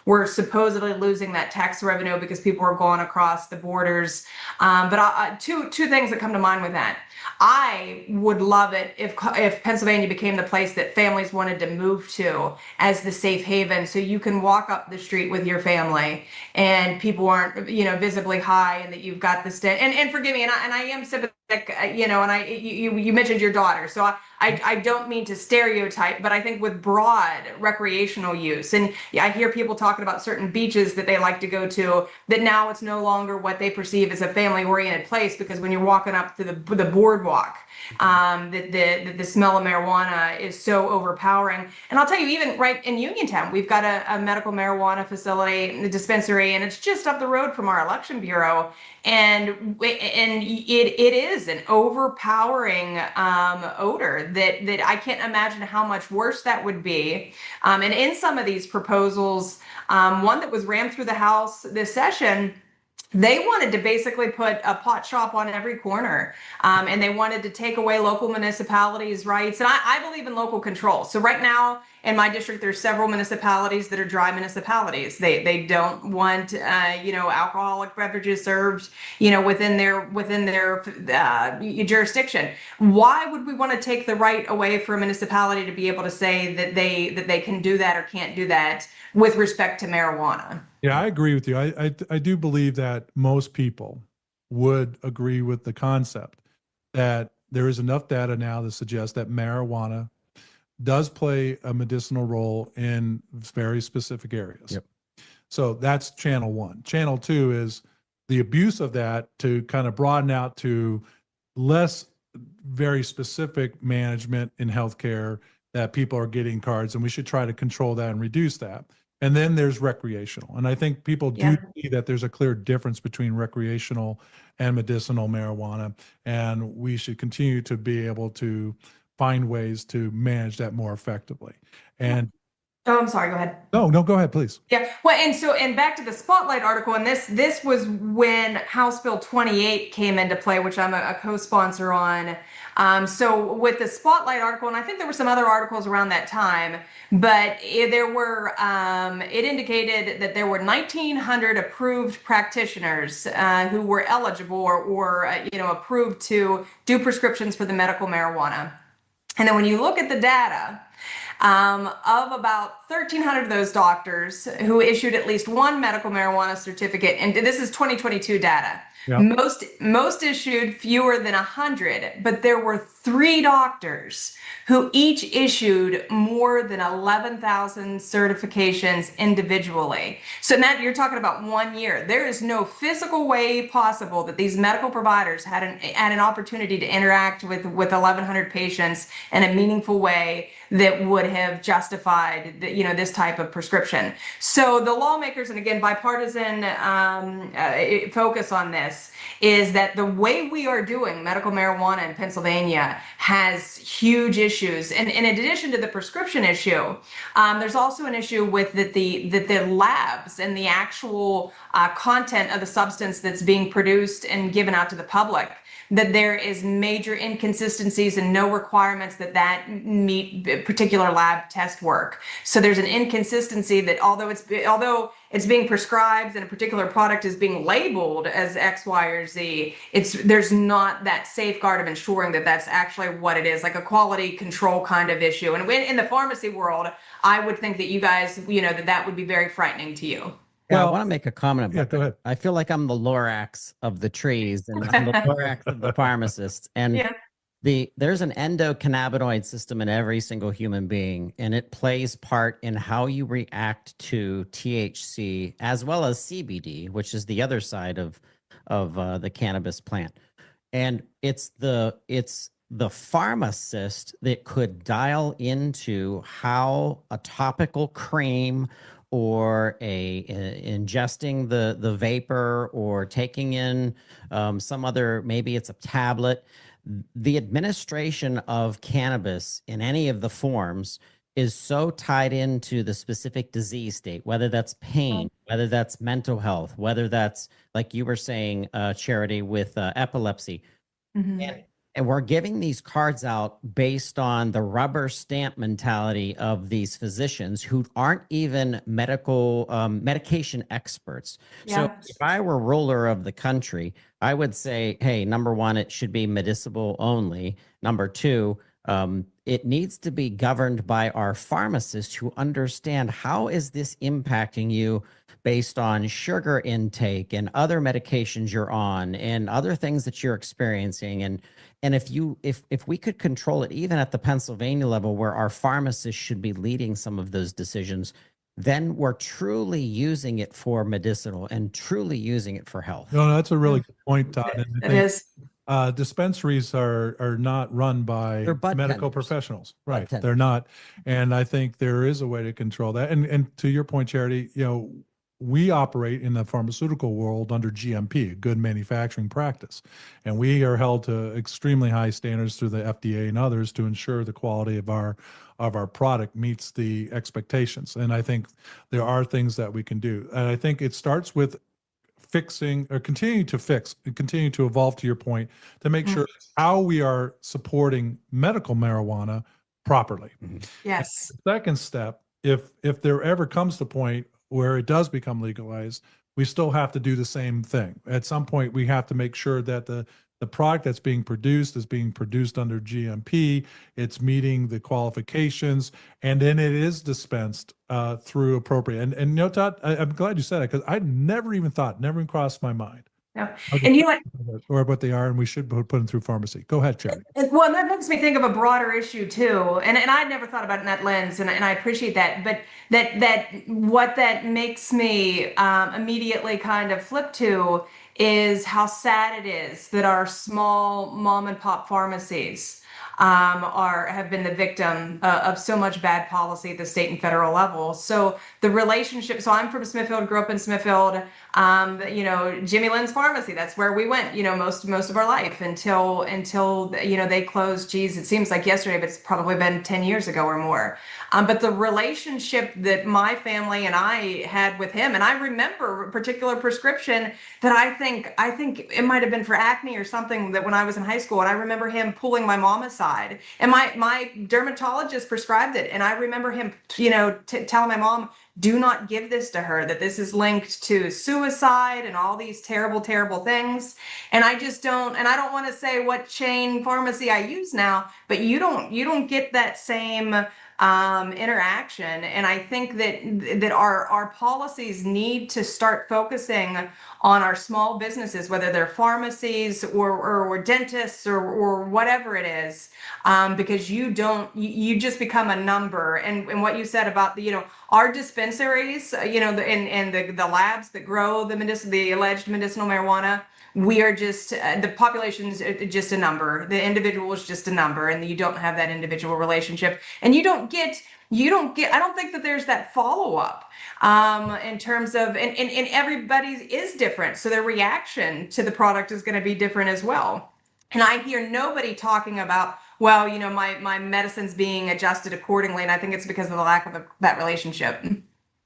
we're supposedly losing that tax revenue because people are going across the borders. But two things that come to mind with that. I would love it if Pennsylvania became the place that families wanted to move to as the safe haven, so you can walk up the street with your family and people aren't, visibly high, and that you've got this. And forgive me, and I am sympathetic, and you mentioned your daughter, so I don't mean to stereotype, but I think with broad recreational use, and I hear people talking about certain beaches that they like to go to, that now it's no longer what they perceive as a family-oriented place, because when you're walking up to the boardwalk, the smell of marijuana is so overpowering. And I'll tell you, even right in Uniontown, we've got a medical marijuana facility, the dispensary, and it's just up the road from our election bureau. And it is an overpowering odor that I can't imagine how much worse that would be. And in some of these proposals, one that was rammed through the House this session, they wanted to basically put a pot shop on every corner, and they wanted to take away local municipalities' rights. And I believe in local control. So right now in my district, there's several municipalities that are dry municipalities. They don't want alcoholic beverages served within their jurisdiction. Why would we want to take the right away for a municipality to be able to say that they can do that or can't do that with respect to marijuana? Yeah, I agree with you. I do believe that most people would agree with the concept that there is enough data now to suggest that marijuana does play a medicinal role in very specific areas. Yep. So that's channel one. Channel two is the abuse of that to kind of broaden out to less very specific management in healthcare, that people are getting cards, and we should try to control that and reduce that. And then there's recreational. And I think people do see that there's a clear difference between recreational and medicinal marijuana. And we should continue to be able to find ways to manage that more effectively. And Oh, I'm sorry, go ahead. no, go ahead, please. Yeah, well, and back to the Spotlight article, and this was when House Bill 28 came into play, which I'm a co-sponsor on. So with the Spotlight article, and I think there were some other articles around that time, but there were it indicated that there were 1,900 approved practitioners who were eligible or approved to do prescriptions for the medical marijuana. And then when you look at the data, of about 1,300 of those doctors who issued at least one medical marijuana certificate, and this is 2022 data, most issued fewer than 100, but there were 3 doctors who each issued more than 11,000 certifications individually. So now you're talking about 1 year. There is no physical way possible that these medical providers had an opportunity to interact with 1,100 patients in a meaningful way that would have justified this type of prescription. So the lawmakers, and again, bipartisan focus on this, is that the way we are doing medical marijuana in Pennsylvania has huge issues. And in addition to the prescription issue, there's also an issue with the labs and the actual content of the substance that's being produced and given out to the public, that there is major inconsistencies and no requirements that meet particular lab test work. So there's an inconsistency that although it's being prescribed and a particular product is being labeled as X, Y, or Z, there's not that safeguard of ensuring that that's actually what it is, like a quality control kind of issue. And in the pharmacy world, I would think that you guys, that would be very frightening to you. Yeah, I want to make a comment about go ahead. I feel like I'm the Lorax of the trees and I'm the Lorax of the pharmacists. And there's an endocannabinoid system in every single human being, and it plays part in how you react to THC as well as CBD, which is the other side of the cannabis plant. And it's the pharmacist that could dial into how a topical cream or ingesting the vapor or taking in some other, maybe it's a tablet. The administration of cannabis in any of the forms is so tied into the specific disease state, whether that's pain, whether that's mental health, whether that's, like you were saying, Charity, with epilepsy. Mm-hmm. And we're giving these cards out based on the rubber stamp mentality of these physicians who aren't even medication experts. Yes. So if I were ruler of the country, I would say, hey, number one, it should be medicinal only. Number two, it needs to be governed by our pharmacists who understand how is this impacting you based on sugar intake and other medications you're on and other things that you're experiencing. And if we could control it even at the Pennsylvania level where our pharmacists should be leading some of those decisions, then we're truly using it for medicinal and truly using it for health. No, that's a really good point, Todd. It is. Dispensaries are not run by medical professionals, right? They're not. And I think there is a way to control that. And to your point, Charity, we operate in the pharmaceutical world under GMP, good manufacturing practice, and we are held to extremely high standards through the FDA and others to ensure the quality of our product meets the expectations. And I think there are things that we can do. And I think it starts with fixing or continuing to fix and continue to evolve, to your point, to make sure how we are supporting medical marijuana properly. Yes. The second step, if there ever comes the point where it does become legalized, we still have to do the same thing. At some point, we have to make sure that the product that's being produced is being produced under GMP, it's meeting the qualifications, and then it is dispensed through appropriate. And you know, Todd, I'm glad you said it, because I never even crossed my mind. No. And you know what? Or what they are, and we should put them through pharmacy. Go ahead, Charity. Well, that makes me think of a broader issue too, and I'd never thought about it in that lens, and I appreciate that. But that what that makes me immediately kind of flip to is how sad it is that our small mom and pop pharmacies have been the victim of so much bad policy at the state and federal level. So the relationship. So I'm from Smithfield, grew up in Smithfield. You know, Jimmy Lynn's Pharmacy. That's where we went. You know, most of our life until you know they closed. Geez, it seems like yesterday, but it's probably been 10 years ago or more. But the relationship that my family and I had with him, and I remember a particular prescription that I think it might have been for acne or something, that when I was in high school, and I remember him pulling my mom aside, and my dermatologist prescribed it, and I remember him, you know, telling my mom, do not give this to her, that this is linked to suicide and all these terrible, terrible things. And I just don't, and I don't want to say what chain pharmacy I use now, but you don't get that same interaction. And I think that our policies need to start focusing on our small businesses, whether they're pharmacies or dentists or whatever it is, because you just become a number. And what you said about the, our dispensaries, and the labs that grow the alleged medicinal marijuana, we are just the population is just a number. The individual is just a number, and you don't have that individual relationship, and you don't get. I don't think that there's that follow up in terms of, and everybody's is different, so their reaction to the product is going to be different as well. And I hear nobody talking about, well, my medicine's being adjusted accordingly, and I think it's because of the lack of that relationship.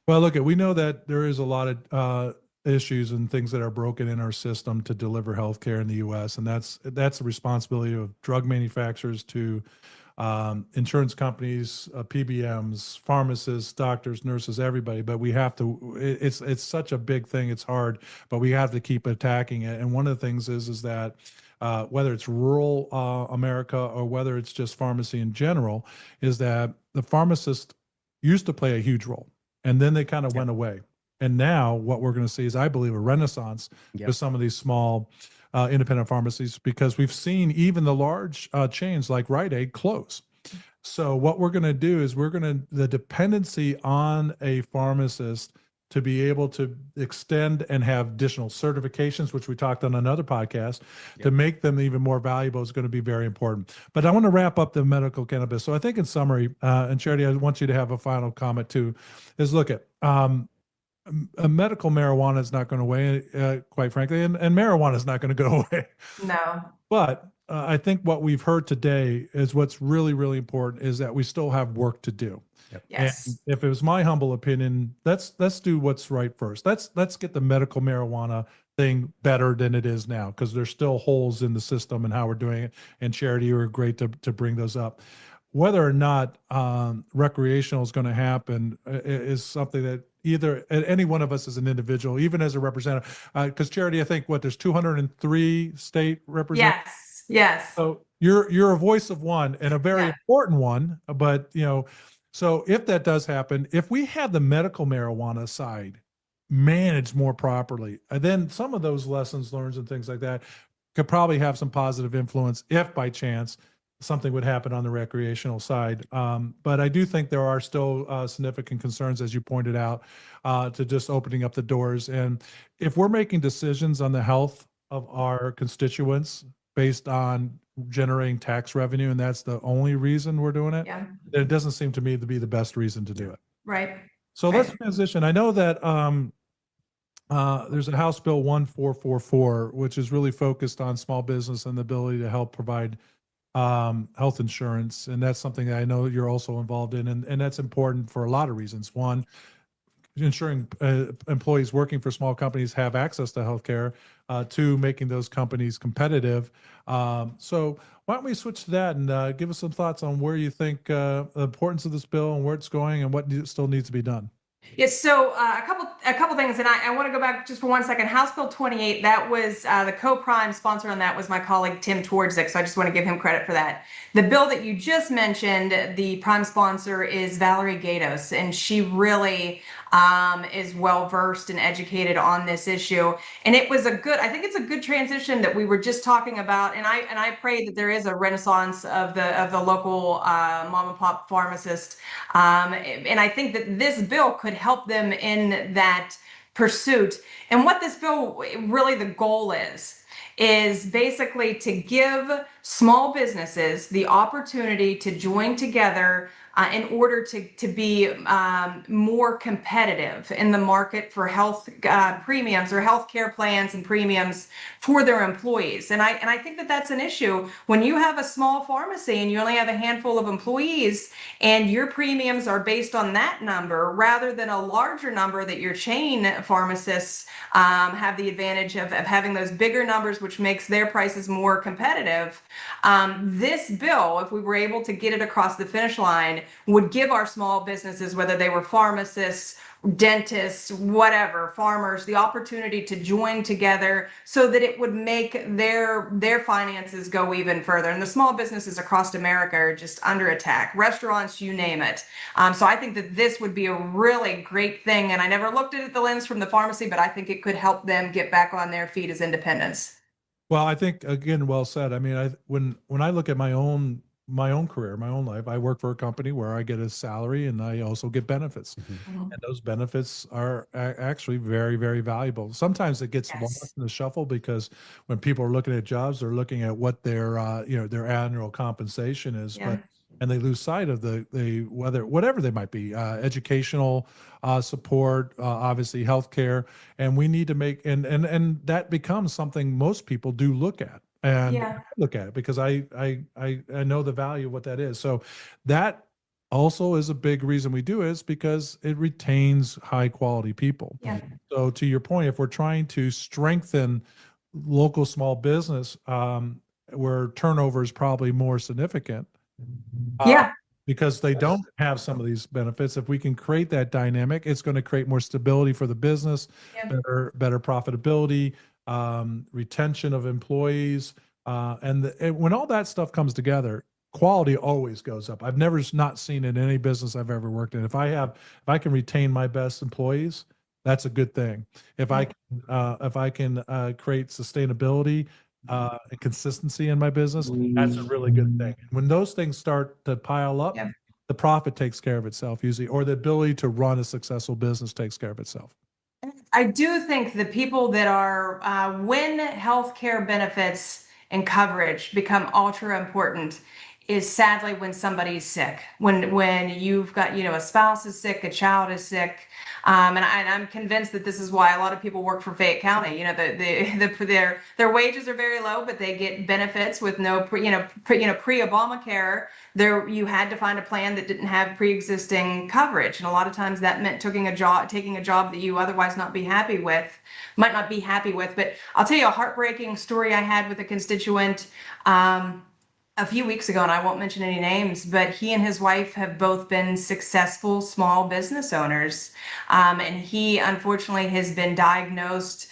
Well, look, we know that there is a lot of issues and things that are broken in our system to deliver healthcare in the U.S., and that's the responsibility of drug manufacturers to insurance companies, PBMs, pharmacists, doctors, nurses, everybody. But we have to. It's such a big thing. It's hard, but we have to keep attacking it. And one of the things is that whether it's rural America or whether it's just pharmacy in general, is that the pharmacist used to play a huge role, and then they kind of went away. And now what we're going to see is, I believe, a renaissance with some of these small independent pharmacies, because we've seen even the large chains like Rite Aid close. So what we're going to do is the dependency on a pharmacist to be able to extend and have additional certifications, which we talked on another podcast, to make them even more valuable is going to be very important. But I want to wrap up the medical cannabis. So I think in summary, and Charity, I want you to have a final comment too, is look at medical marijuana is not going to away, quite frankly, and marijuana is not going to go away. No. But I think what we've heard today is what's really, really important is that we still have work to do. Yes. And if it was my humble opinion, let's do what's right first. Let's get the medical marijuana thing better than it is now, because there's still holes in the system and how we're doing it. And Charity, you were great to bring those up. Whether or not recreational is going to happen is something that either any one of us as an individual, even as a representative, because Charity, I think there's 203 state representatives. Yes. So you're a voice of one, and a very important one. But so if that does happen, if we have the medical marijuana side managed more properly, then some of those lessons learned and things like that could probably have some positive influence if by chance something would happen on the recreational side. But I do think there are still significant concerns, as you pointed out, to just opening up the doors. And if we're making decisions on the health of our constituents based on generating tax revenue, and that's the only reason we're doing it, then it doesn't seem to me to be the best reason to do it. Right. So let's transition. I know that there's a House Bill 1444, which is really focused on small business and the ability to help provide health insurance. And that's something that I know you're also involved in. And that's important for a lot of reasons. One, ensuring employees working for small companies have access to healthcare. Two, making those companies competitive. So why don't we switch to that and give us some thoughts on where you think the importance of this bill and where it's going and what still needs to be done. Yes, so a couple things, and I want to go back just for 1 second. House Bill 28, that was the co-prime sponsor on that was my colleague Tim TWIRx, so I just want to give him credit for that. The bill that you just mentioned, the prime sponsor is Valerie Gatos, and she really is well versed and educated on this issue. And it was I think it's a good transition that we were just talking about. And I pray that there is a renaissance of the local mom and pop pharmacist. And I think that this bill could help them in that pursuit. And what this bill really, the goal is basically to give small businesses the opportunity to join together in order to be more competitive in the market for health premiums or health care plans and premiums for their employees. And I think that that's an issue when you have a small pharmacy and you only have a handful of employees and your premiums are based on that number rather than a larger number that your chain pharmacists have the advantage of having those bigger numbers, which makes their prices more competitive. This bill, if we were able to get it across the finish line, would give our small businesses, whether they were pharmacists, dentists, whatever, farmers, the opportunity to join together so that it would make their finances go even further. And the small businesses across America are just under attack. Restaurants, you name it. So I think that this would be a really great thing. And I never looked at it the lens from the pharmacy, but I think it could help them get back on their feet as independents. Well, I think again, well said. I mean, when I look at my own career, my own life, I work for a company where I get a salary and I also get benefits, and those benefits are actually very, very valuable. Sometimes it gets lost in the shuffle because when people are looking at jobs, they're looking at what their their annual compensation is, and they lose sight of whatever they might be, educational support, obviously healthcare, and we need to make and that becomes something most people do look at. And I look at it because I know the value of what that is. So that also is a big reason we do it, is because it retains high quality people. So to your point, if we're trying to strengthen local small business, where turnover is probably more significant, because they don't have some of these benefits, if we can create that dynamic, it's going to create more stability for the business, better profitability, retention of employees, and when all that stuff comes together, quality always goes up. I've never not seen it in any business I've ever worked in. If I can retain my best employees, that's a good thing. If I can create sustainability and consistency in my business, that's a really good thing. When those things start to pile up, the profit takes care of itself usually, or the ability to run a successful business takes care of itself. I do think the people that are, when healthcare benefits and coverage become ultra important, is sadly when somebody's sick, when you've got, a spouse is sick, a child is sick. And I'm convinced that this is why a lot of people work for Fayette County. Their wages are very low, but they get benefits with no pre-Obamacare. You had to find a plan that didn't have pre-existing coverage, and a lot of times that meant taking a job that you otherwise might not be happy with. But I'll tell you a heartbreaking story I had with a constituent a few weeks ago, and I won't mention any names, but he and his wife have both been successful small business owners. And he unfortunately has been diagnosed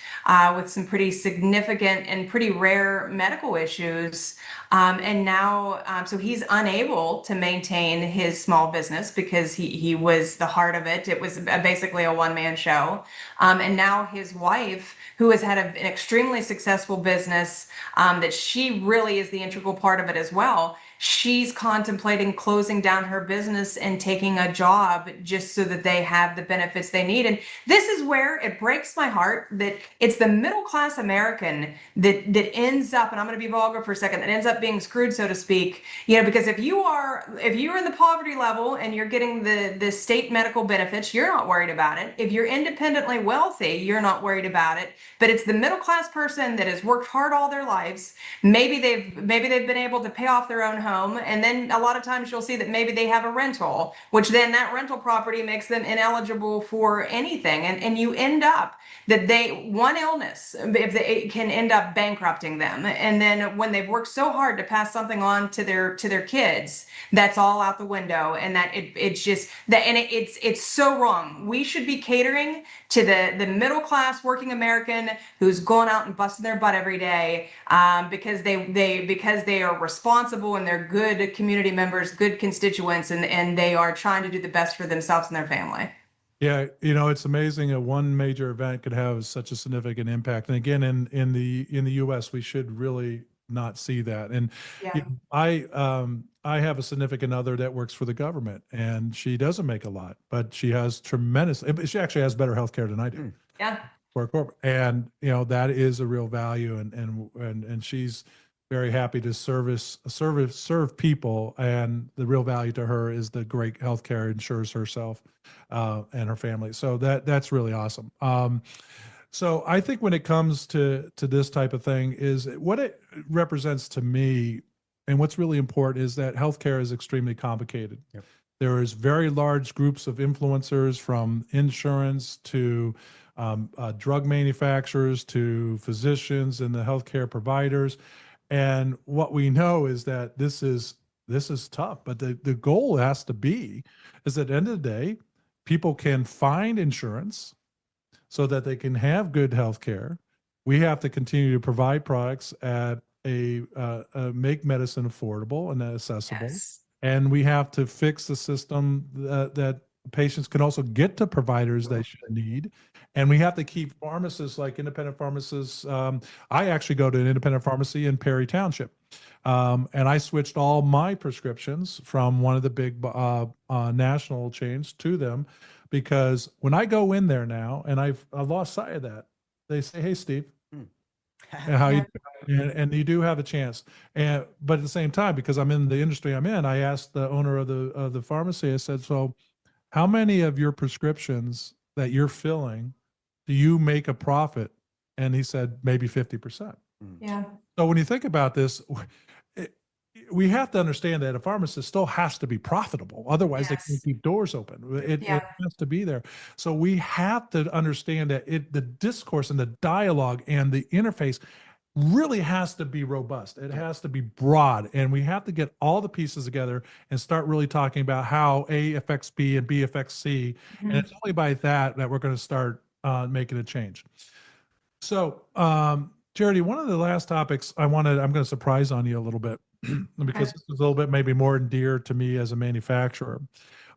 with some pretty significant and pretty rare medical issues. And now, so he's unable to maintain his small business because he was the heart of it. It was basically a one-man show. And now his wife, who has had an extremely successful business, that she really is the integral part of it as well. well. She's contemplating closing down her business and taking a job just so that they have the benefits they need. And this is where it breaks my heart that it's the middle class American that ends up, and I'm going to be vulgar for a second, that ends up being screwed, so to speak. Because if you're in the poverty level and you're getting the state medical benefits, you're not worried about it. If you're independently wealthy, you're not worried about it. But it's the middle class person that has worked hard all their lives. Maybe they've been able to pay off their own home, and then a lot of times you'll see that maybe they have a rental, which then that rental property makes them ineligible for anything, and you end up that one illness, if it can end up bankrupting them, and then when they've worked so hard to pass something on to their kids, that's all out the window, and that it's just that, and it's so wrong. We should be catering to the middle class working American who's going out and busting their butt every day, because they are responsible and they're good community members, good constituents, and they are trying to do the best for themselves and their family. Yeah, it's amazing that one major event could have such a significant impact. And again, in the U.S., we should really not see that. And Yeah. I have a significant other that works for the government, and she doesn't make a lot, but she has tremendous. She actually has better health care than I do. Yeah. For a corporate, and that is a real value, and she's very happy to serve people, and the real value to her is the great healthcare ensures herself and her family. So that's really awesome. So I think when it comes to this type of thing, is what it represents to me, and what's really important is that healthcare is extremely complicated. Yep. There is very large groups of influencers, from insurance to drug manufacturers to physicians and the healthcare providers. And what we know is that this is tough, but the goal has to be is at the end of the day, people can find insurance so that they can have good health care. We have to continue to provide products at make medicine affordable and accessible. Yes. And we have to fix the system that patients can also get to providers they should need. And we have to keep pharmacists, like independent pharmacists. I actually go to an independent pharmacy in Perry Township. And I switched all my prescriptions from one of the big national chains to them, because when I go in there now, and I've lost sight of that, they say, "Hey, Steve, how you doing?" And you do have a chance. But at the same time, because I'm in the industry I'm in, I asked the owner of the pharmacy, I said, "So how many of your prescriptions that you're filling do you make a profit?" And he said, "Maybe 50%. Yeah. So when you think about this, we have to understand that a pharmacist still has to be profitable. Otherwise, they Yes. can't keep doors open. It Yeah. has to be there. So we have to understand that the discourse and the dialogue and the interface really has to be robust. It has to be broad, and we have to get all the pieces together and start really talking about how A affects B and B affects C. And it's only by that we're going to start making a change. So, Charity, one of the last topics I'm going to surprise on you a little bit, because this is a little bit maybe more dear to me as a manufacturer.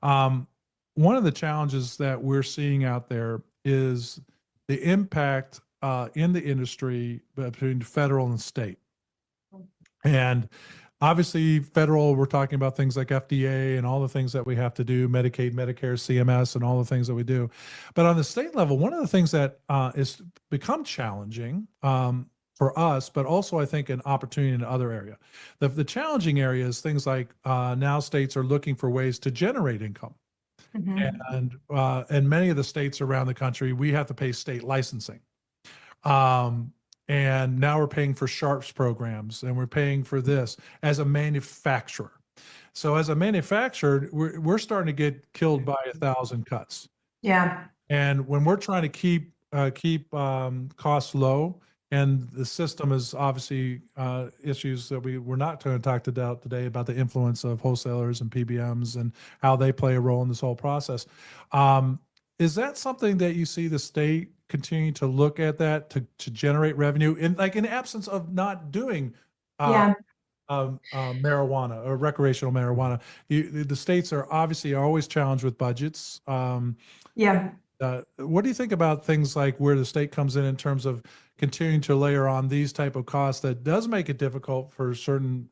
One of the challenges that we're seeing out there is the impact in the industry between federal and state. And obviously federal, we're talking about things like FDA and all the things that we have to do, Medicaid, Medicare, CMS, and all the things that we do. But on the state level, one of the things that is become challenging for us, but also I think an opportunity in other area. The challenging area is things like now states are looking for ways to generate income. And many of the states around the country, we have to pay state licensing. And now we're paying for Sharps programs, and we're paying for this as a manufacturer. So as a manufacturer, we're starting to get killed by 1,000 cuts. Yeah. And when we're trying to keep costs low, and the system is obviously issues that we're not going to talk about today about the influence of wholesalers and PBMs and how they play a role in this whole process. Is that something that you see the state continue to look at that to generate revenue in absence of not doing marijuana or recreational marijuana? The states are obviously always challenged with budgets. What do you think about things like where the state comes in terms of continuing to layer on these type of costs that does make it difficult for certain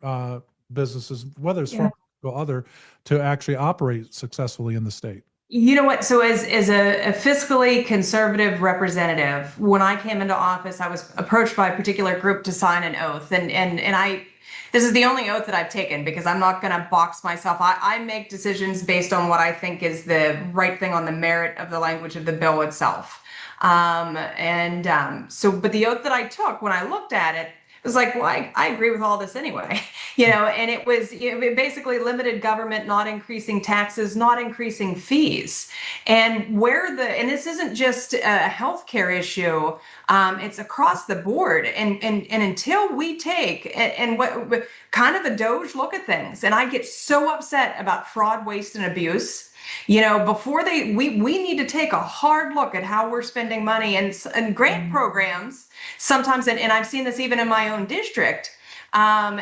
businesses, whether it's Yeah. pharmaceutical or other, to actually operate successfully in the state? You know what? So as a fiscally conservative representative, when I came into office, I was approached by a particular group to sign an oath. And I this is the only oath that I've taken because I'm not going to box myself. I make decisions based on what I think is the right thing on the merit of the language of the bill itself. But the oath that I took when I looked at it, it was like, well, I agree with all this anyway, and it basically limited government, not increasing taxes, not increasing fees. And and this isn't just a healthcare issue, it's across the board. And until we take what kind of a Doge look at things, and I get so upset about fraud, waste, and abuse. Before we need to take a hard look at how we're spending money and grant programs sometimes, and I've seen this even in my own district. And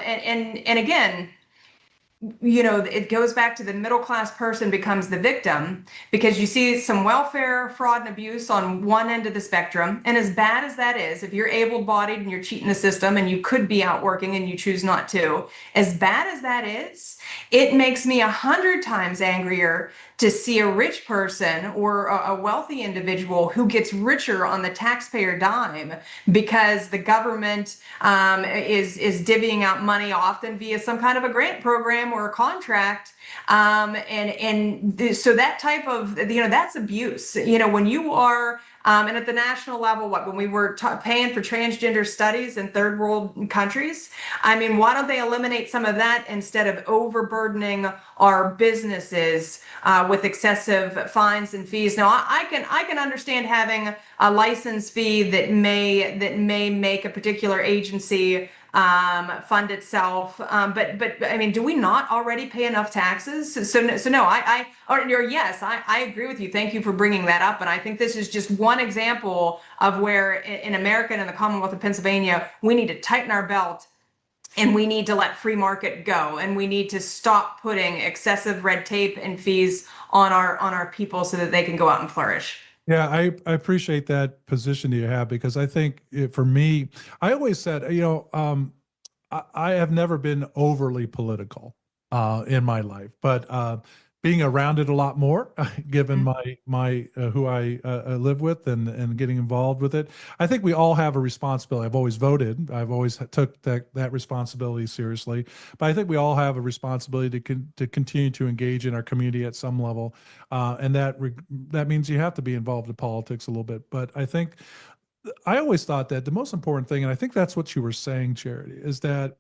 again, it goes back to the middle class person becomes the victim because you see some welfare fraud and abuse on one end of the spectrum. And as bad as that is, if you're able-bodied and you're cheating the system and you could be out working and you choose not to, as bad as that is, it makes me 100 times angrier to see a rich person or a wealthy individual who gets richer on the taxpayer dime because the government is divvying out money often via some kind of a grant program or a contract. So that type of, that's abuse. When you are, and at the national level, when we were paying for transgender studies in third world countries, why don't they eliminate some of that instead of overburdening our businesses with excessive fines and fees? Now, I can understand having a license fee that may make a particular agency fund itself. But do we not already pay enough taxes? So no, yes, I agree with you. Thank you for bringing that up. And I think this is just one example of where in America and in the Commonwealth of Pennsylvania, we need to tighten our belt and we need to let free market go. And we need to stop putting excessive red tape and fees on our people so that they can go out and flourish. Yeah, I appreciate that position that you have because I think for me, I always said, I have never been overly political in my life, but being around it a lot more, given my who I live with and getting involved with it, I think we all have a responsibility. I've always voted. I've always took that responsibility seriously, but I think we all have a responsibility to continue to engage in our community at some level, and that means you have to be involved in politics a little bit. But I think I always thought that the most important thing, and I think that's what you were saying, Charity, is that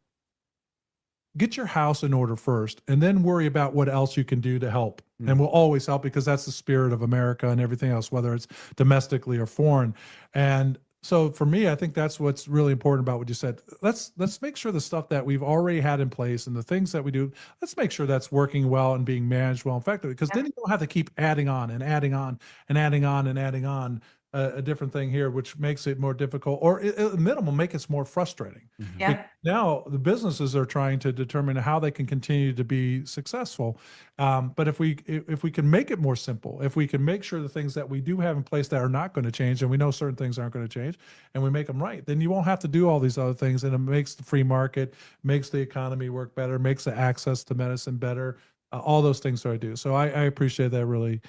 get your house in order first and then worry about what else you can do to help. And we'll always help because that's the spirit of America and everything else, whether it's domestically or foreign. And so for me, I think that's what's really important about what you said. Let's make sure the stuff that we've already had in place and the things that we do, let's make sure that's working well and being managed well and effectively, because then you don't have to keep adding on and adding on and adding on and adding on a different thing here, which makes it more difficult, or at minimum, make it more frustrating. Yeah. Now the businesses are trying to determine how they can continue to be successful. But if we can make it more simple, if we can make sure the things that we do have in place that are not going to change, and we know certain things aren't going to change, and we make them right, then you won't have to do all these other things, and it makes the free market, makes the economy work better, makes the access to medicine better. All those things that I do. So I appreciate that really.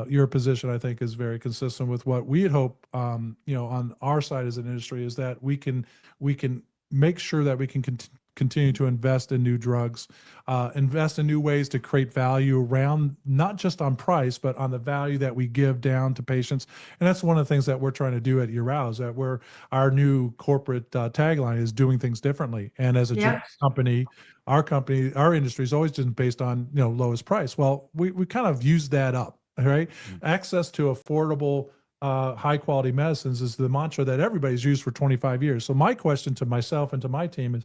Your position, I think, is very consistent with what we had hoped, on our side as an industry, is that we can make sure that we can continue to invest in new drugs, invest in new ways to create value around, not just on price, but on the value that we give down to patients. And that's one of the things that we're trying to do at YARAL, is that our new corporate tagline is doing things differently. And as a company, our industry is always just based on, lowest price. Well, we kind of use that up, right? Access to affordable, high quality medicines is the mantra that everybody's used for 25 years. So my question to myself and to my team is,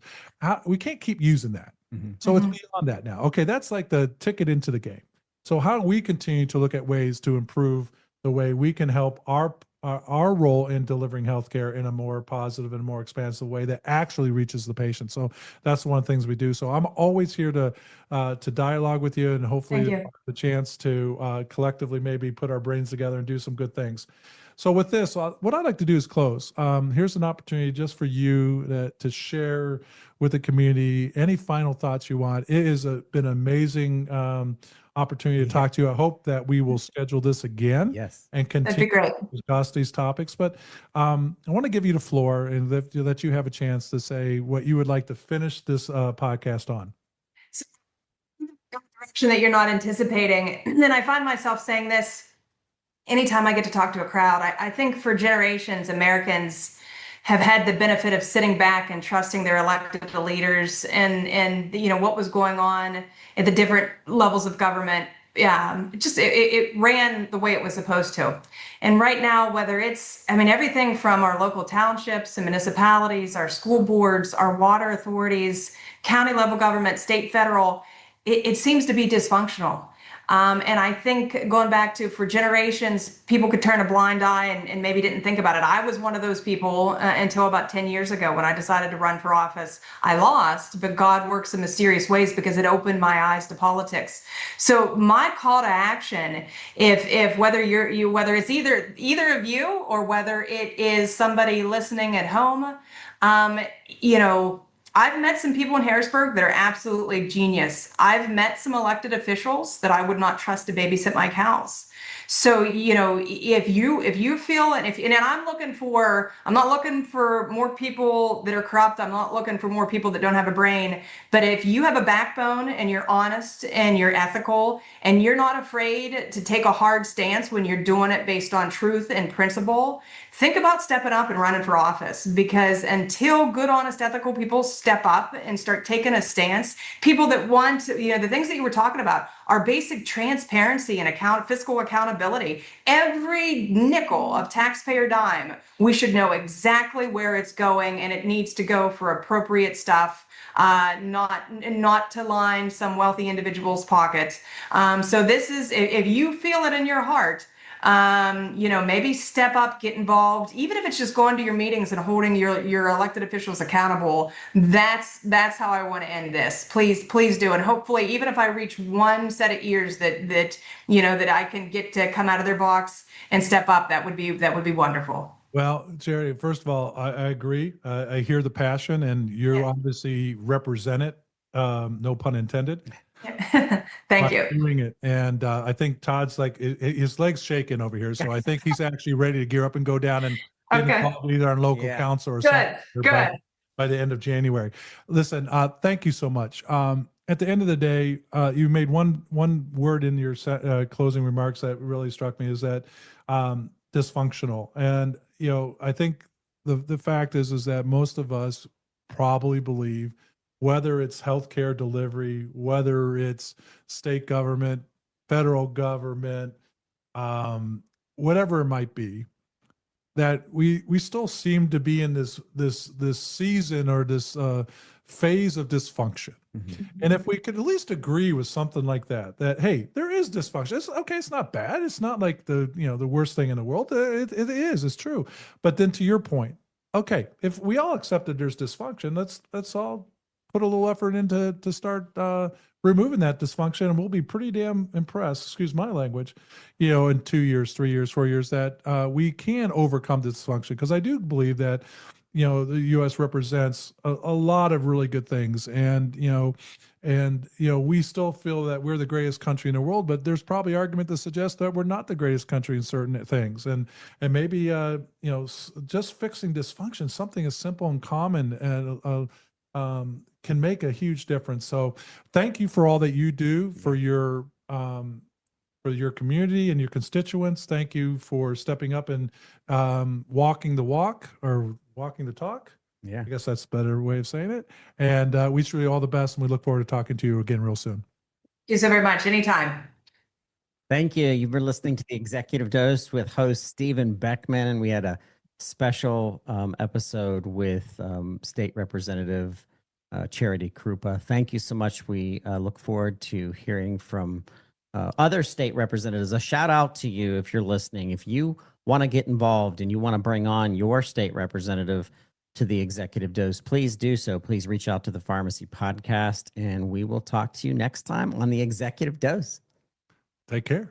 we can't keep using that. So it's beyond that now. Okay, that's like the ticket into the game. So how do we continue to look at ways to improve the way we can help our our role in delivering healthcare in a more positive and more expansive way that actually reaches the patient. So that's one of the things we do. So I'm always here to dialogue with you, and Thank hopefully you. the chance to collectively maybe put our brains together and do some good things. So with this, what I'd like to do is close. Here's an opportunity just for you to share with the community any final thoughts you want. It has been an amazing opportunity to talk to you. I hope that we will schedule this again Yes. and That'd be continue great. to discuss these topics. But I want to give you the floor and let you have a chance to say what you would like to finish this podcast on. Direction that you're not anticipating. And I find myself saying this anytime I get to talk to a crowd. I think for generations, Americans have had the benefit of sitting back and trusting their elected leaders and what was going on at the different levels of government. Yeah, it ran the way it was supposed to. And right now, whether it's, everything from our local townships and municipalities, our school boards, our water authorities, county level government, state, federal, it seems to be dysfunctional. And I think going back to for generations, people could turn a blind eye and maybe didn't think about it. I was one of those people until about 10 years ago when I decided to run for office. I lost, but God works in mysterious ways because it opened my eyes to politics. So my call to action, if whether whether it's either of you or whether it is somebody listening at home, I've met some people in Harrisburg that are absolutely genius. I've met some elected officials that I would not trust to babysit my cows. So, if you feel, and I'm not looking for more people that are corrupt. I'm not looking for more people that don't have a brain. But if you have a backbone and you're honest and you're ethical and you're not afraid to take a hard stance when you're doing it based on truth and principle, think about stepping up and running for office, because until good, honest, ethical people step up and start taking a stance, people that want, the things that you were talking about are basic transparency and fiscal accountability. Every nickel of taxpayer dime, we should know exactly where it's going, and it needs to go for appropriate stuff, not to line some wealthy individual's pocket. So this is, if you feel it in your heart, maybe step up, get involved, even if it's just going to your meetings and holding your elected officials accountable. That's how I want to end this. Please do. And hopefully, even if I reach one set of ears that I can get to come out of their box and step up, that would be wonderful. Well, Jerry, first of all, I agree. I hear the passion, and you obviously represent it. No pun intended. Thank you. Doing it, and I think Todd's like his legs shaking over here, so I think he's actually ready to gear up and go down and get involved either on local council or something by the end of January. Listen, thank you so much. At the end of the day, you made one word in your closing remarks that really struck me, is that dysfunctional, and I think the fact is that most of us probably believe, whether it's healthcare delivery, whether it's state government, federal government, whatever it might be, that we still seem to be in this season or this phase of dysfunction. Mm-hmm. And if we could at least agree with something like that, hey, there is dysfunction. It's okay. It's not bad. It's not like the worst thing in the world. It is. It's true. But then to your point, okay, if we all accept that there's dysfunction, let's all put a little effort into to start removing that dysfunction, and we'll be pretty damn impressed, excuse my language, in 2 years, 3 years, 4 years, that we can overcome dysfunction. Because I do believe that, the U.S. represents a lot of really good things, and we still feel that we're the greatest country in the world, but there's probably argument to suggest that we're not the greatest country in certain things, and maybe just fixing dysfunction, something as simple and common and can make a huge difference. So thank you for all that you do for your community and your constituents. Thank you for stepping up and walking the walk, or walking the talk. Yeah, I guess that's a better way of saying it. And we wish you all the best, and we look forward to talking to you again real soon. Thank you so very much. Anytime. Thank you. You were listening to the Executive Dose with host Stephen Beckman, and we had a special episode with State Representative Charity Krupa. Thank you so much. We look forward to hearing from other state representatives, a shout out to you if you're listening. If you want to get involved and you want to bring on your state representative to the executive dose, please do so. Please reach out to the Pharmacy Podcast, and we will talk to you next time on the executive dose. Take care.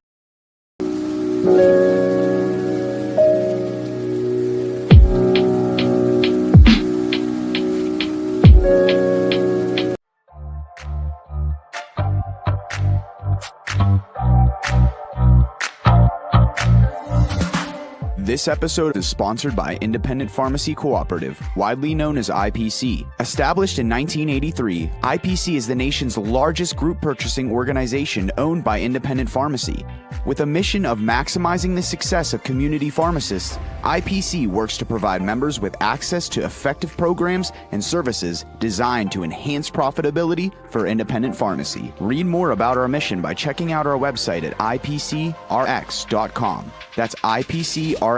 This episode is sponsored by Independent Pharmacy Cooperative, widely known as IPC. Established in 1983, IPC is the nation's largest group purchasing organization owned by independent pharmacy. With a mission of maximizing the success of community pharmacists, IPC works to provide members with access to effective programs and services designed to enhance profitability for independent pharmacy. Read more about our mission by checking out our website at ipcrx.com. That's ipcrx.com.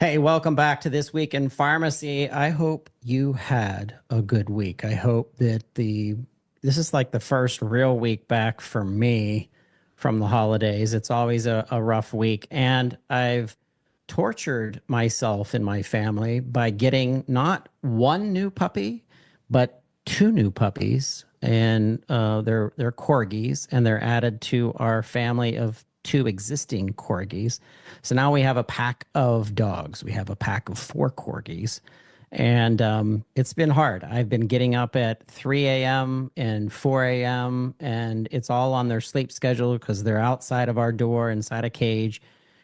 Hey, welcome back to This Week in Pharmacy. I hope you had a good week. I hope that this is like the first real week back for me from the holidays. It's always a rough week. And I've tortured myself and my family by getting not one new puppy, but two new puppies. And they're corgis, and they're added to our family of two existing corgis. So now we have a pack of dogs. We have a pack of 4 corgis. And it's been hard. I've been getting up at 3 a.m. and 4 a.m. and it's all on their sleep schedule because they're outside of our door, inside a cage,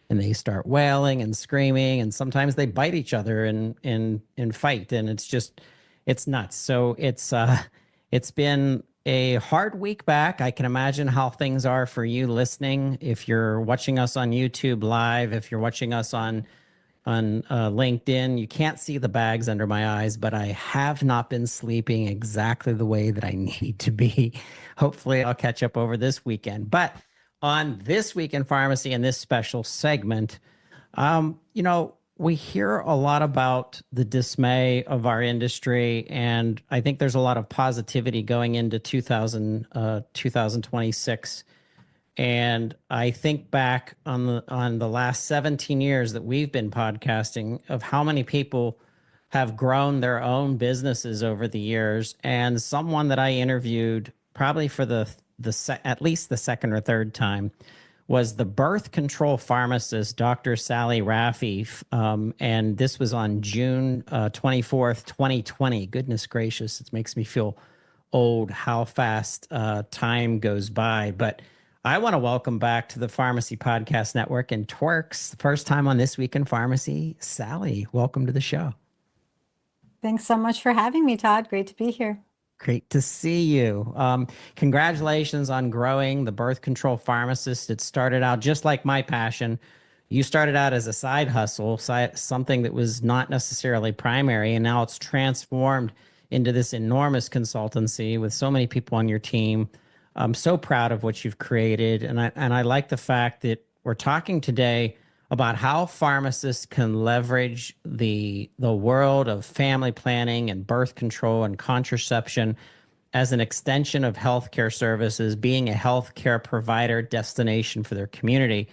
and they start wailing and screaming. And sometimes they bite each other and fight. And it's nuts. So it's been a hard week back. I can imagine how things are for you listening. If you're watching us on YouTube live, if you're watching us on LinkedIn, you can't see the bags under my eyes, but I have not been sleeping exactly the way that I need to be. Hopefully I'll catch up over this weekend. But on This Week in Pharmacy, in this special segment, we hear a lot about the dismay of our industry, and I think there's a lot of positivity going into 2026. And I think back on the last 17 years that we've been podcasting of how many people have grown their own businesses over the years. And someone that I interviewed probably for at least the second or third time was the birth control pharmacist, Dr. Sally Raffi. And this was on June 24th, 2020. Goodness gracious, it makes me feel old how fast time goes by. But I want to welcome back to the Pharmacy Podcast Network and TWIRx, the first time on This Week in Pharmacy. Sally, welcome to the show. Thanks so much for having me, Todd. Great to be here. Great to see you. Congratulations on growing the birth control pharmacist. It started out just like my passion. You started out as a side hustle, something that was not necessarily primary, and now it's transformed into this enormous consultancy with so many people on your team. I'm so proud of what you've created, and I like the fact that we're talking today about how pharmacists can leverage the world of family planning and birth control and contraception as an extension of healthcare services, being a healthcare provider destination for their community.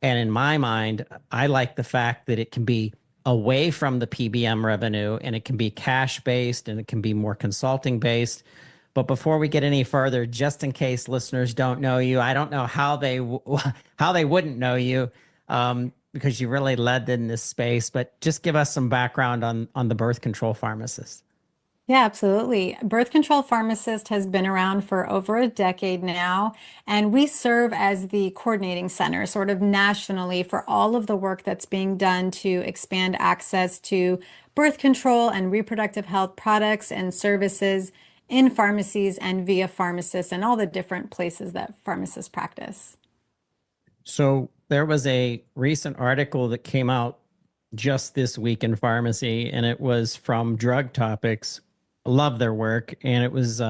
And in my mind, I like the fact that it can be away from the PBM revenue, and it can be cash-based, and it can be more consulting-based. But before we get any further, just in case listeners don't know you, I don't know how they wouldn't know you, because you really led in this space, but just give us some background on the birth control pharmacist. Yeah, absolutely. Birth control pharmacist has been around for over a decade now, and we serve as the coordinating center sort of nationally for all of the work that's being done to expand access to birth control and reproductive health products and services in pharmacies and via pharmacists and all the different places that pharmacists practice. So there was a recent article that came out just this week in pharmacy, and it was from Drug Topics love their work, and it was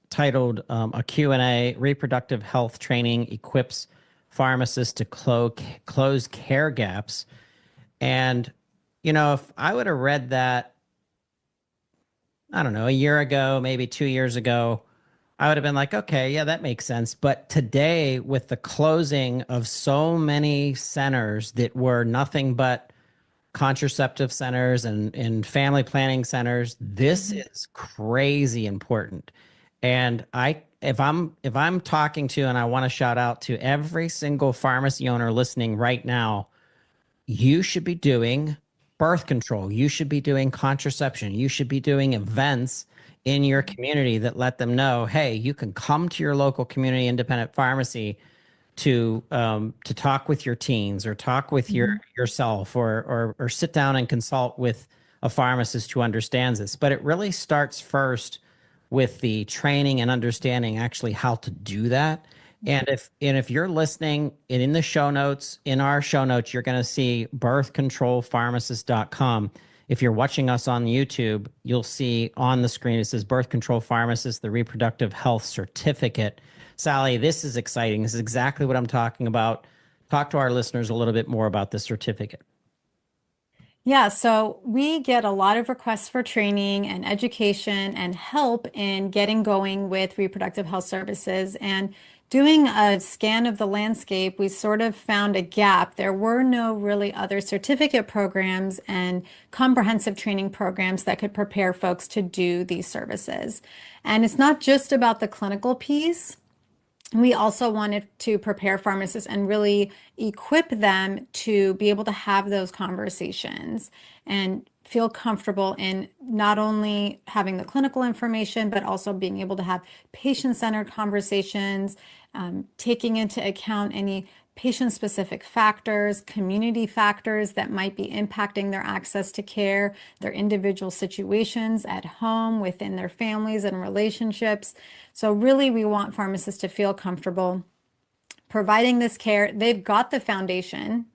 titled a Q&A: Reproductive Health Training Equips Pharmacists to Close Care Gaps. And if I would have read that, I don't know, a year ago, maybe 2 years ago, I would have been like, okay, yeah, that makes sense. But today, with the closing of so many centers that were nothing but contraceptive centers and family planning centers, this is crazy important. And if I'm talking to, and I want to shout out to every single pharmacy owner listening right now, you should be doing birth control. You should be doing contraception. You should be doing events in your community that let them know, hey, you can come to your local community independent pharmacy to talk with your teens, or talk with yourself, or sit down and consult with a pharmacist who understands this. But it really starts first with the training and understanding actually how to do that. And if you're listening, and in the show notes, in our show notes, you're going to see birthcontrolpharmacist.com. If you're watching us on YouTube, you'll see on the screen, it says Birth Control Pharmacist, the Reproductive Health Certificate. Sally, this is exciting. This is exactly what I'm talking about. Talk to our listeners a little bit more about this certificate. Yeah, so we get a lot of requests for training and education and help in getting going with reproductive health services. And doing a scan of the landscape, we sort of found a gap. There were no really other certificate programs and comprehensive training programs that could prepare folks to do these services. And it's not just about the clinical piece. We also wanted to prepare pharmacists and really equip them to be able to have those conversations and feel comfortable in not only having the clinical information, but also being able to have patient-centered conversations, taking into account any patient-specific factors, community factors that might be impacting their access to care, their individual situations at home, within their families and relationships. So really, we want pharmacists to feel comfortable providing this care. They've got the foundation.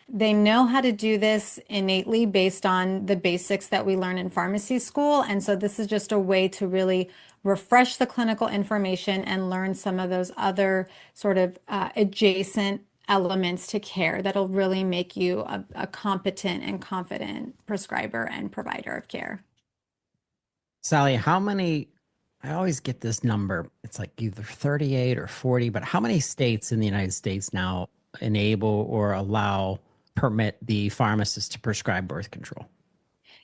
They know how to do this innately based on the basics that we learn in pharmacy school. And so this is just a way to really refresh the clinical information and learn some of those other sort of adjacent elements to care that'll really make you a competent and confident prescriber and provider of care. Sally, I always get this number. It's like either 38 or 40, but how many states in the United States now enable or permit the pharmacist to prescribe birth control?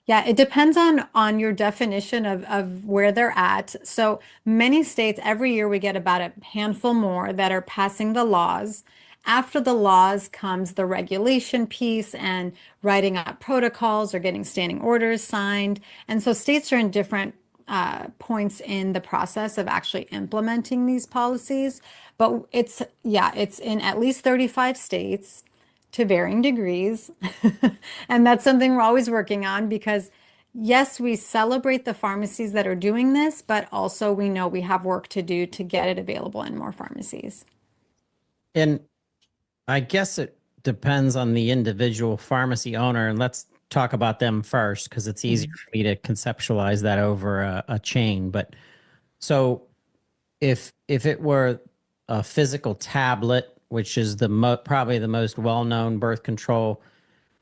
Yeah, it depends on your definition of where they're at. So many states, every year we get about a handful more that are passing the laws. After the laws comes the regulation piece and writing up protocols or getting standing orders signed. And so states are in different points in the process of actually implementing these policies. But it's in at least 35 states to varying degrees. And that's something we're always working on, because yes, we celebrate the pharmacies that are doing this, but also we know we have work to do to get it available in more pharmacies. And I guess it depends on the individual pharmacy owner. And let's talk about them first, because it's easier for me to conceptualize that over a chain. But so if it were a physical tablet, which is probably the most well-known birth control,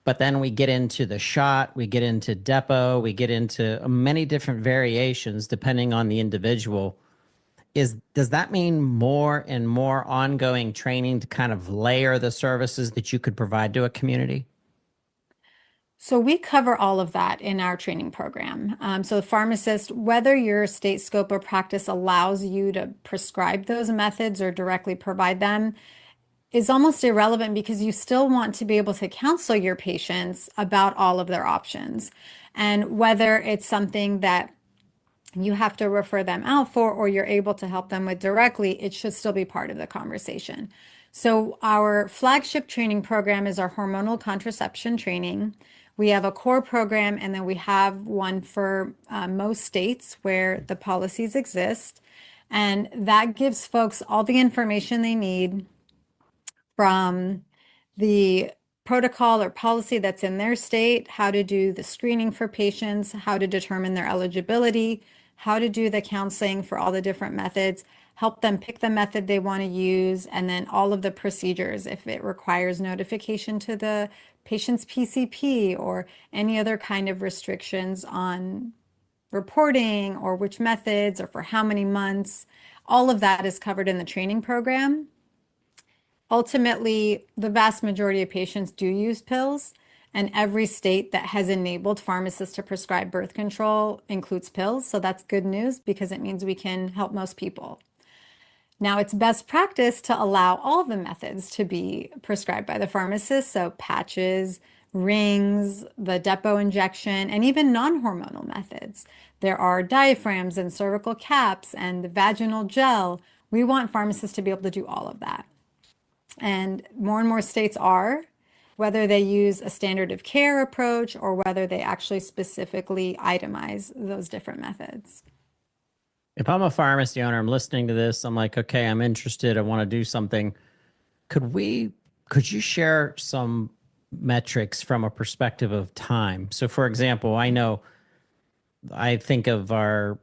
but then we get into the shot, we get into depot, we get into many different variations depending on the individual. Does that mean more and more ongoing training to kind of layer the services that you could provide to a community? So we cover all of that in our training program. So the pharmacist, whether your state scope of practice allows you to prescribe those methods or directly provide them, is almost irrelevant, because you still want to be able to counsel your patients about all of their options. And whether it's something that you have to refer them out for or you're able to help them with directly, it should still be part of the conversation. So our flagship training program is our hormonal contraception training. We have a core program, and then we have one for most states where the policies exist. And that gives folks all the information they need, from the protocol or policy that's in their state, how to do the screening for patients, how to determine their eligibility, how to do the counseling for all the different methods, help them pick the method they want to use, and then all of the procedures if it requires notification to the patient's PCP or any other kind of restrictions on reporting or which methods or for how many months. All of that is covered in the training program. Ultimately, the vast majority of patients do use pills, and every state that has enabled pharmacists to prescribe birth control includes pills. So that's good news because it means we can help most people. Now, it's best practice to allow all the methods to be prescribed by the pharmacist. So patches, rings, the depot injection, and even non-hormonal methods. There are diaphragms and cervical caps and the vaginal gel. We want pharmacists to be able to do all of that. And more states are, whether they use a standard of care approach or whether they actually specifically itemize those different methods. If I'm a pharmacy owner, I'm listening to this, I'm like, okay, I'm interested, I want to do something. Could you share some metrics from a perspective of time? So for example, I think of our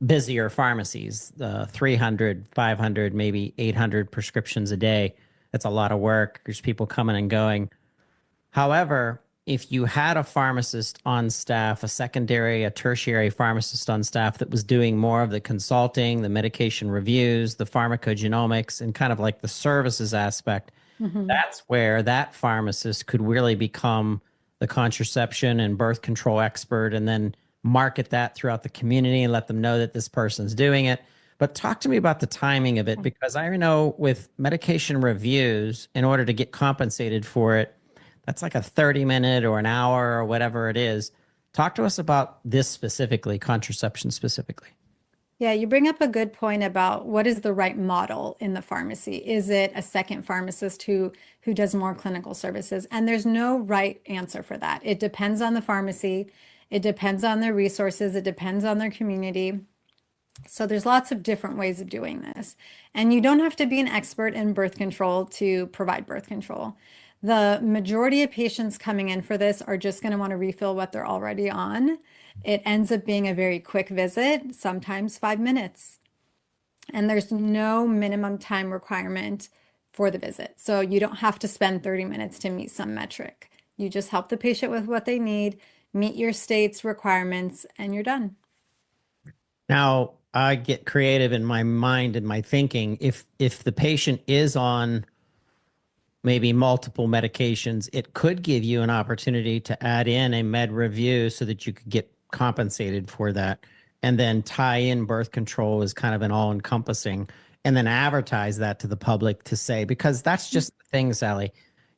busier pharmacies, 300, 500, maybe 800 prescriptions a day. That's a lot of work. There's people coming and going. However, if you had a pharmacist on staff, a tertiary pharmacist on staff that was doing more of the consulting, the medication reviews, the pharmacogenomics, and kind of like the services aspect, that's where that pharmacist could really become the contraception and birth control expert and then market that throughout the community and let them know that this person's doing it. But talk to me about the timing of it, because I know with medication reviews, in order to get compensated for it, that's like a 30-minute or an hour or whatever it is. Talk to us about this specifically, contraception specifically. Yeah, you bring up a good point about what is the right model in the pharmacy. Is it a second pharmacist who does more clinical services? And there's no right answer for that. It depends on the pharmacy. It depends on their resources. It depends on their community. So there's lots of different ways of doing this. And you don't have to be an expert in birth control to provide birth control. The majority of patients coming in for this are just going to want to refill what they're already on. It ends up being a very quick visit, sometimes 5 minutes. And there's no minimum time requirement for the visit. So you don't have to spend 30 minutes to meet some metric. You just help the patient with what they need, meet your state's requirements, and you're done. Now, I get creative in my mind and my thinking. If the patient is on maybe multiple medications, it could give you an opportunity to add in a med review so that you could get compensated for that, and then tie in birth control as kind of an all-encompassing, and then advertise that to the public to say, because that's just the thing, Sally,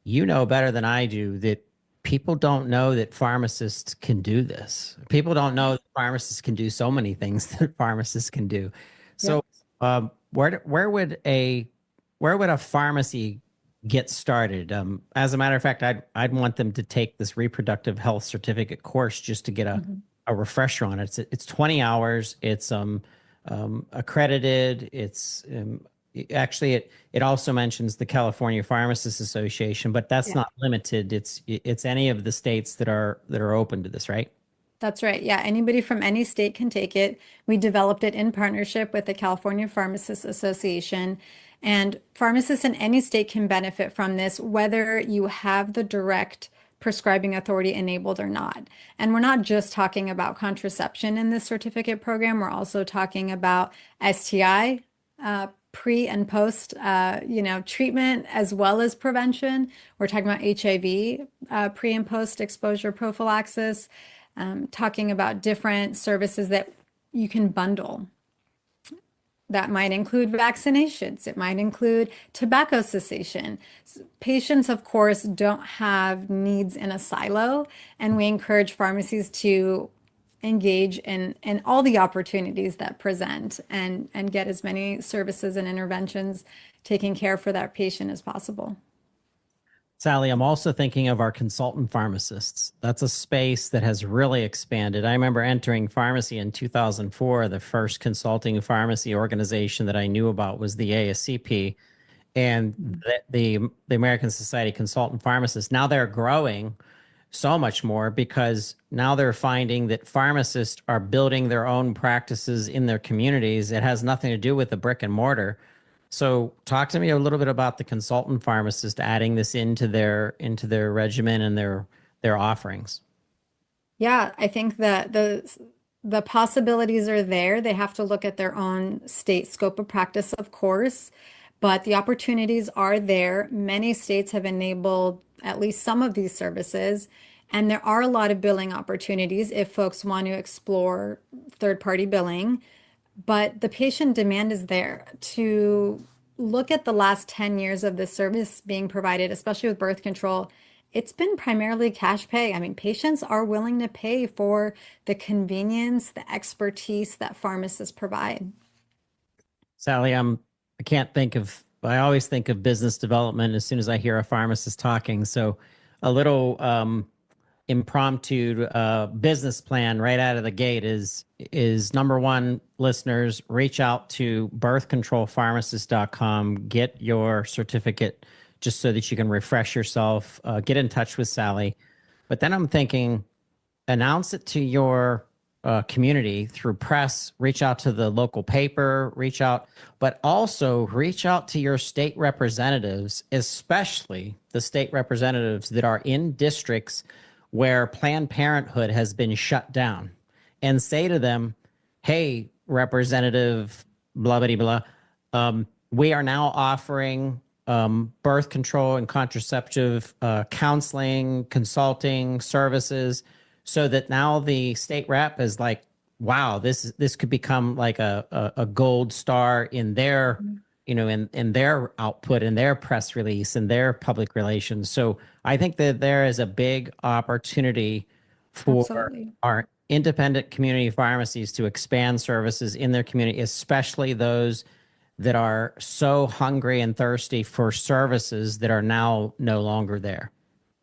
you know better than I do that people don't know that pharmacists can do this. People don't know that pharmacists can do so many things that pharmacists can do. So where would a pharmacy get started? As a matter of fact, I'd want them to take this reproductive health certificate course just to get a refresher on it. It's 20 hours. It's accredited. It's actually it also mentions the California Pharmacists Association, but that's not limited. It's any of the states that are open to this, right? That's right. Yeah, anybody from any state can take it. We developed it in partnership with the California Pharmacists Association. And pharmacists in any state can benefit from this, whether you have the direct prescribing authority enabled or not. And we're not just talking about contraception in this certificate program. We're also talking about STI, pre and post, treatment, as well as prevention. We're talking about HIV, pre and post exposure prophylaxis, talking about different services that you can bundle. That might include vaccinations. It might include tobacco cessation. Patients, of course, don't have needs in a silo, and we encourage pharmacies to engage in all the opportunities that present and get as many services and interventions taking care for that patient as possible. Sally, I'm also thinking of our consultant pharmacists. That's a space that has really expanded. I remember entering pharmacy in 2004. The first consulting pharmacy organization that I knew about was the ASCP. and the American Society of Consultant Pharmacists. Now they're growing so much more because now they're finding that pharmacists are building their own practices in their communities. It has nothing to do with the brick and mortar. So talk to me a little bit about the consultant pharmacist adding this into their regimen and their offerings. Yeah, I think that the possibilities are there. They have to look at their own state scope of practice, of course, but the opportunities are there. Many states have enabled at least some of these services, and there are a lot of billing opportunities if folks want to explore third-party billing. But the patient demand is there to look at the last 10 years of this service being provided, especially with birth control. It's been primarily cash pay. I mean, patients are willing to pay for the convenience, the expertise that pharmacists provide. Sally, I always think of business development as soon as I hear a pharmacist talking. So a little impromptu business plan right out of the gate is number one, listeners, reach out to birthcontrolpharmacist.com, get your certificate just so that you can refresh yourself, get in touch with Sally. But then I'm thinking, announce it to your community through press, reach out to the local paper, but also reach out to your state representatives, especially the state representatives that are in districts where Planned Parenthood has been shut down, and say to them, hey, Representative blah, blah, blah, we are now offering birth control and contraceptive counseling, consulting services, so that now the state rep is like, wow, this could become like a gold star in their, in their output, in their press release, in their public relations. So I think that there is a big opportunity for Absolutely. our independent community pharmacies to expand services in their community, especially those that are so hungry and thirsty for services that are now no longer there.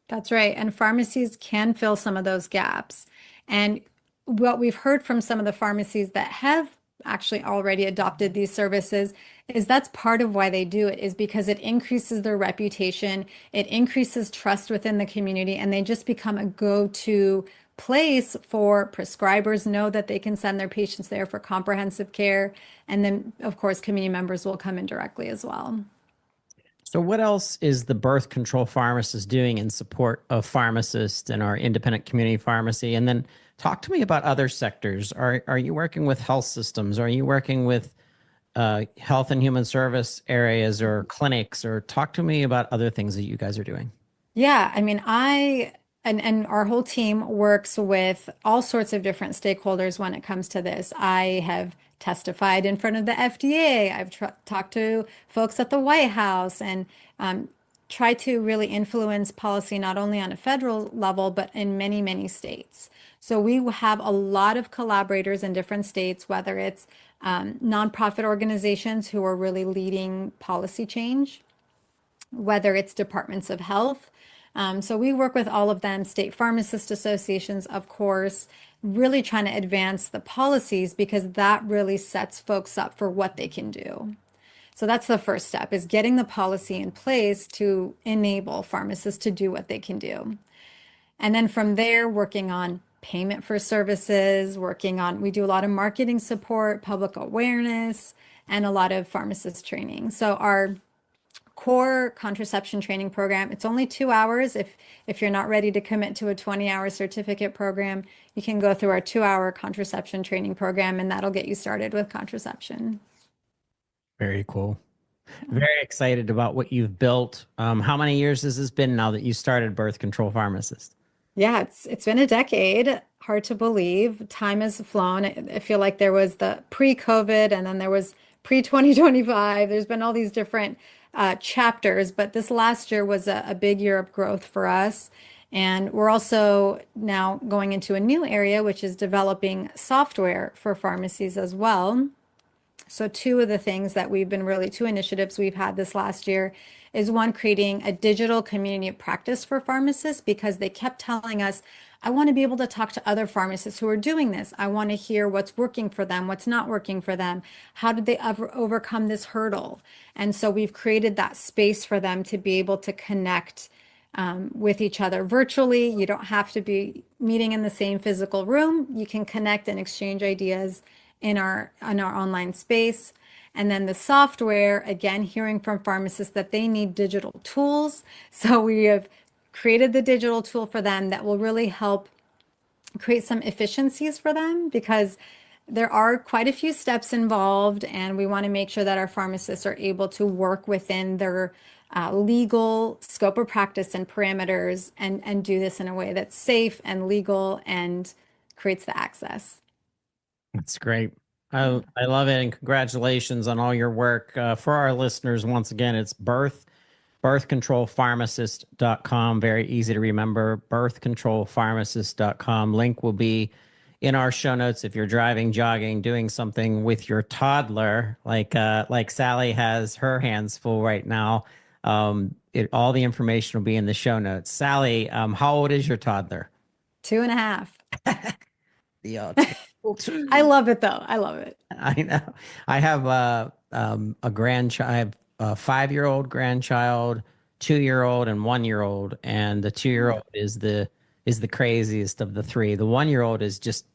That's right. And pharmacies can fill some of those gaps. And what we've heard from some of the pharmacies that have actually already adopted these services is that's part of why they do it, is because it increases their reputation, it increases trust within the community, and they just become a go-to place for prescribers know that they can send their patients there for comprehensive care. And then, of course, community members will come in directly as well. So what else is the birth control pharmacist doing in support of pharmacists and our independent community pharmacy? And then talk to me about other sectors. Are you working with health systems? Are you working with health and human service areas or clinics? Or talk to me about other things that you guys are doing. Yeah, I mean, and our whole team works with all sorts of different stakeholders when it comes to this. I have testified in front of the FDA. I've talked to folks at the White House and try to really influence policy not only on a federal level, but in many, many states. So we have a lot of collaborators in different states, whether it's nonprofit organizations who are really leading policy change, whether it's departments of health. So we work with all of them, state pharmacist associations, of course, really trying to advance the policies because that really sets folks up for what they can do. So that's the first step, is getting the policy in place to enable pharmacists to do what they can do. And then from there, working on payment for services, we do a lot of marketing support, public awareness, and a lot of pharmacist training. So our core contraception training program, it's only 2 hours. If you're not ready to commit to a 20-hour certificate program, you can go through our 2-hour contraception training program, and that'll get you started with contraception. Very cool. Very excited about what you've built. How many years has this been now that you started Birth Control Pharmacist? Yeah, it's been a decade. Hard to believe. Time has flown. I feel like there was the pre-COVID and then there was pre-2025. There's been all these different chapters, but this last year was a big year of growth for us. And we're also now going into a new area, which is developing software for pharmacies as well. So two initiatives we've had this last year is one, creating a digital community of practice for pharmacists, because they kept telling us, I want to be able to talk to other pharmacists who are doing this. I want to hear what's working for them, what's not working for them. How did they overcome this hurdle? And so we've created that space for them to be able to connect with each other virtually. You don't have to be meeting in the same physical room. You can connect and exchange ideas in our online space. And then the software, again, hearing from pharmacists that they need digital tools. So we have created the digital tool for them that will really help create some efficiencies for them, because there are quite a few steps involved, and we want to make sure that our pharmacists are able to work within their legal scope of practice and parameters, and do this in a way that's safe and legal and creates the access. That's great. I love it, and congratulations on all your work. For our listeners, once again, it's birthcontrolpharmacist.com. Very easy to remember, birthcontrolpharmacist.com. Link will be in our show notes if you're driving, jogging, doing something with your toddler, like Sally has her hands full right now. All the information will be in the show notes. Sally, how old is your toddler? 2.5. The I love it though. I love it. I know. I have a grandchild. I have a 5-year-old grandchild, 2-year-old, and 1-year-old. And the 2-year-old is the craziest of the three. The 1-year-old is just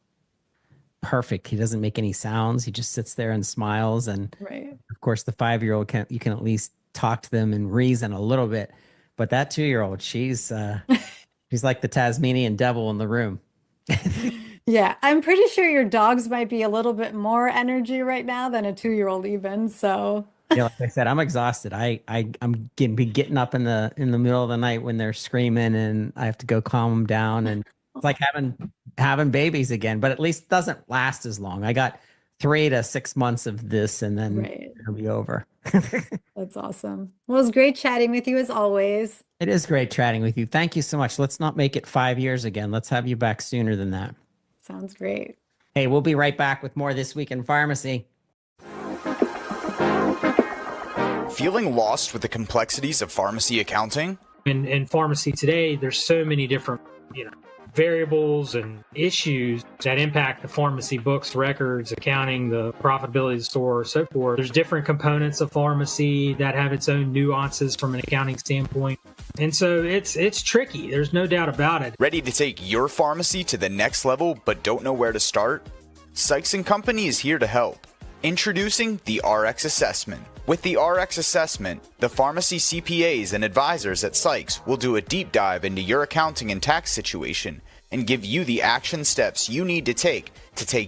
perfect. He doesn't make any sounds. He just sits there and smiles. And Right. of course, the 5-year-old you can at least talk to them and reason a little bit. But that 2-year-old, she's like the Tasmanian devil in the room. Yeah, I'm pretty sure your dogs might be a little bit more energy right now than a 2-year-old even. So Yeah, like I said, I'm exhausted. I'm getting up in the middle of the night when they're screaming, and I have to go calm them down. And it's like having babies again, but at least it doesn't last as long. I got 3 to 6 months of this, and then right. it'll be over. That's awesome. Well, it was great chatting with you as always. It is great chatting with you. Thank you so much. Let's not make it 5 years again. Let's have you back sooner than that. Sounds great. Hey, we'll be right back with more This Week in Pharmacy. Feeling lost with the complexities of pharmacy accounting? In pharmacy today, there's so many different, variables and issues that impact the pharmacy books, records, accounting, the profitability of the store, so forth. There's different components of pharmacy that have its own nuances from an accounting standpoint. And so it's tricky. There's no doubt about it. Ready to take your pharmacy to the next level but don't know where to start? Sykes & Company is here to help. Introducing the RX Assessment. With the RX Assessment, the pharmacy CPAs and advisors at Sykes will do a deep dive into your accounting and tax situation and give you the action steps you need to take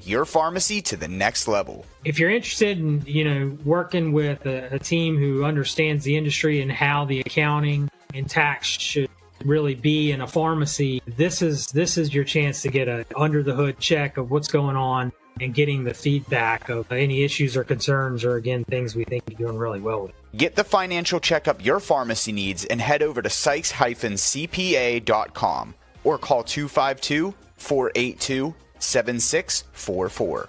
your pharmacy to the next level. If you're interested in, working with a team who understands the industry and how the accounting and tax should really be in a pharmacy, this is your chance to get a under the hood check of what's going on and getting the feedback of any issues or concerns, or again, things we think you're doing really well with. Get the financial checkup your pharmacy needs and head over to sykes-cpa.com or call 252-482-7644.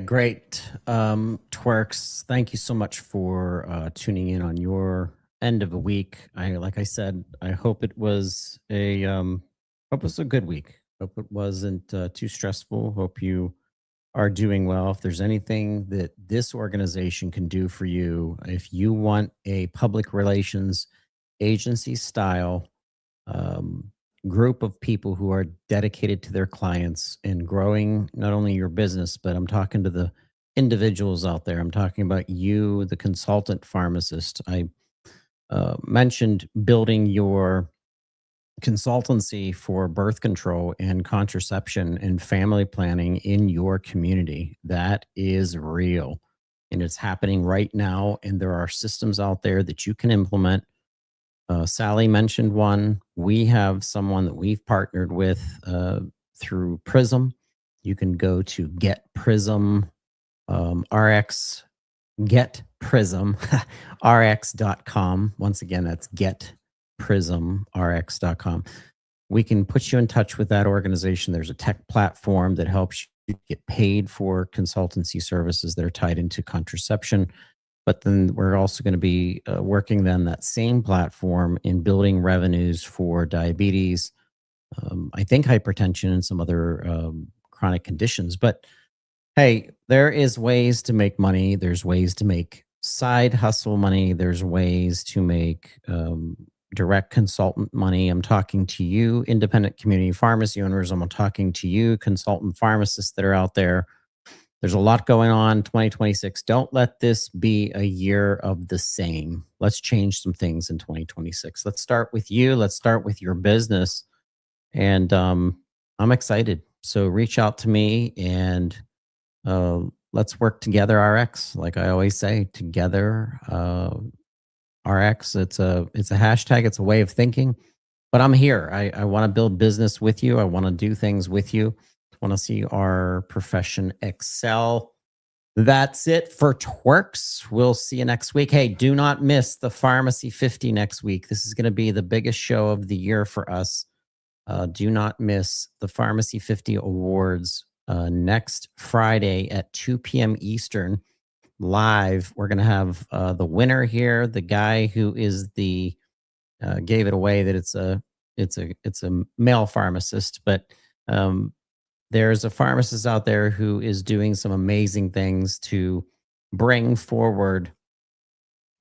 Great. TWIRx, thank you so much for tuning in on your end of the week. Like I said, I hope it was a good week. Hope it wasn't too stressful. Hope you are doing well. If there's anything that this organization can do for you, if you want a public relations agency style group of people who are dedicated to their clients and growing not only your business, but I'm talking to the individuals out there. I'm talking about you, the consultant pharmacist. I mentioned building your consultancy for birth control and contraception and family planning in your community. That is real, and it's happening right now. And there are systems out there that you can implement. Sally mentioned one. We have someone that we've partnered with through Prism. You can go to Get Prism RX, Get Prism RX.com. Once again, that's Get Prism RX.com. we can put you in touch with that organization. There's a tech platform that helps you get paid for consultancy services that are tied into contraception. But then we're also going to be working then that same platform in building revenues for diabetes, I think hypertension and some other chronic conditions. But hey, there is ways to make money. There's ways to make side hustle money. There's ways to make direct consultant money. I'm talking to you, independent community pharmacy owners. I'm talking to you, consultant pharmacists that are out there. There's a lot going on. 2026. Don't let this be a year of the same. Let's change some things in 2026. Let's start with you. Let's start with your business. And I'm excited. So reach out to me and let's work together, RX. Like I always say, together, RX. It's a hashtag. It's a way of thinking. But I'm here. I want to build business with you. I want to do things with you. I want to see our profession excel. That's it for TWIRx. We'll see you next week. Hey, do not miss the Pharmacy 50 next week. This is going to be the biggest show of the year for us. Do not miss the Pharmacy 50 Awards next Friday at 2 p.m. Eastern live. We're going to have the winner here, the guy who is the gave it away that it's a male pharmacist, but there's a pharmacist out there who is doing some amazing things to bring forward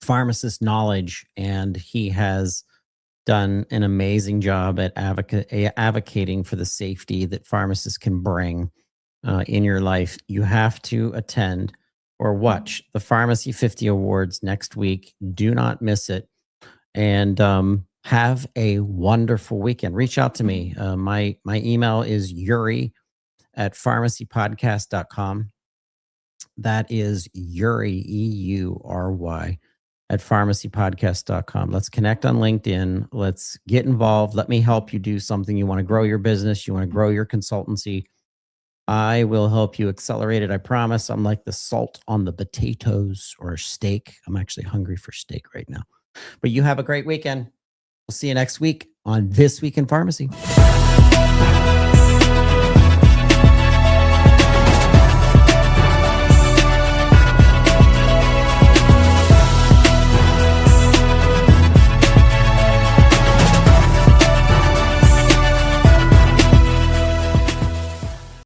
pharmacist knowledge, and he has done an amazing job at advocating for the safety that pharmacists can bring in your life. You have to attend or watch the Pharmacy 50 Awards next week. Do not miss it. And have a wonderful weekend. Reach out to me. My email is yuri@pharmacypodcast.com. That is Yuri, EURY, at pharmacypodcast.com. Let's connect on LinkedIn. Let's get involved. Let me help you do something. You want to grow your business. You want to grow your consultancy. I will help you accelerate it. I promise. I'm like the salt on the potatoes or steak. I'm actually hungry for steak right now. But you have a great weekend. We'll see you next week on This Week in Pharmacy.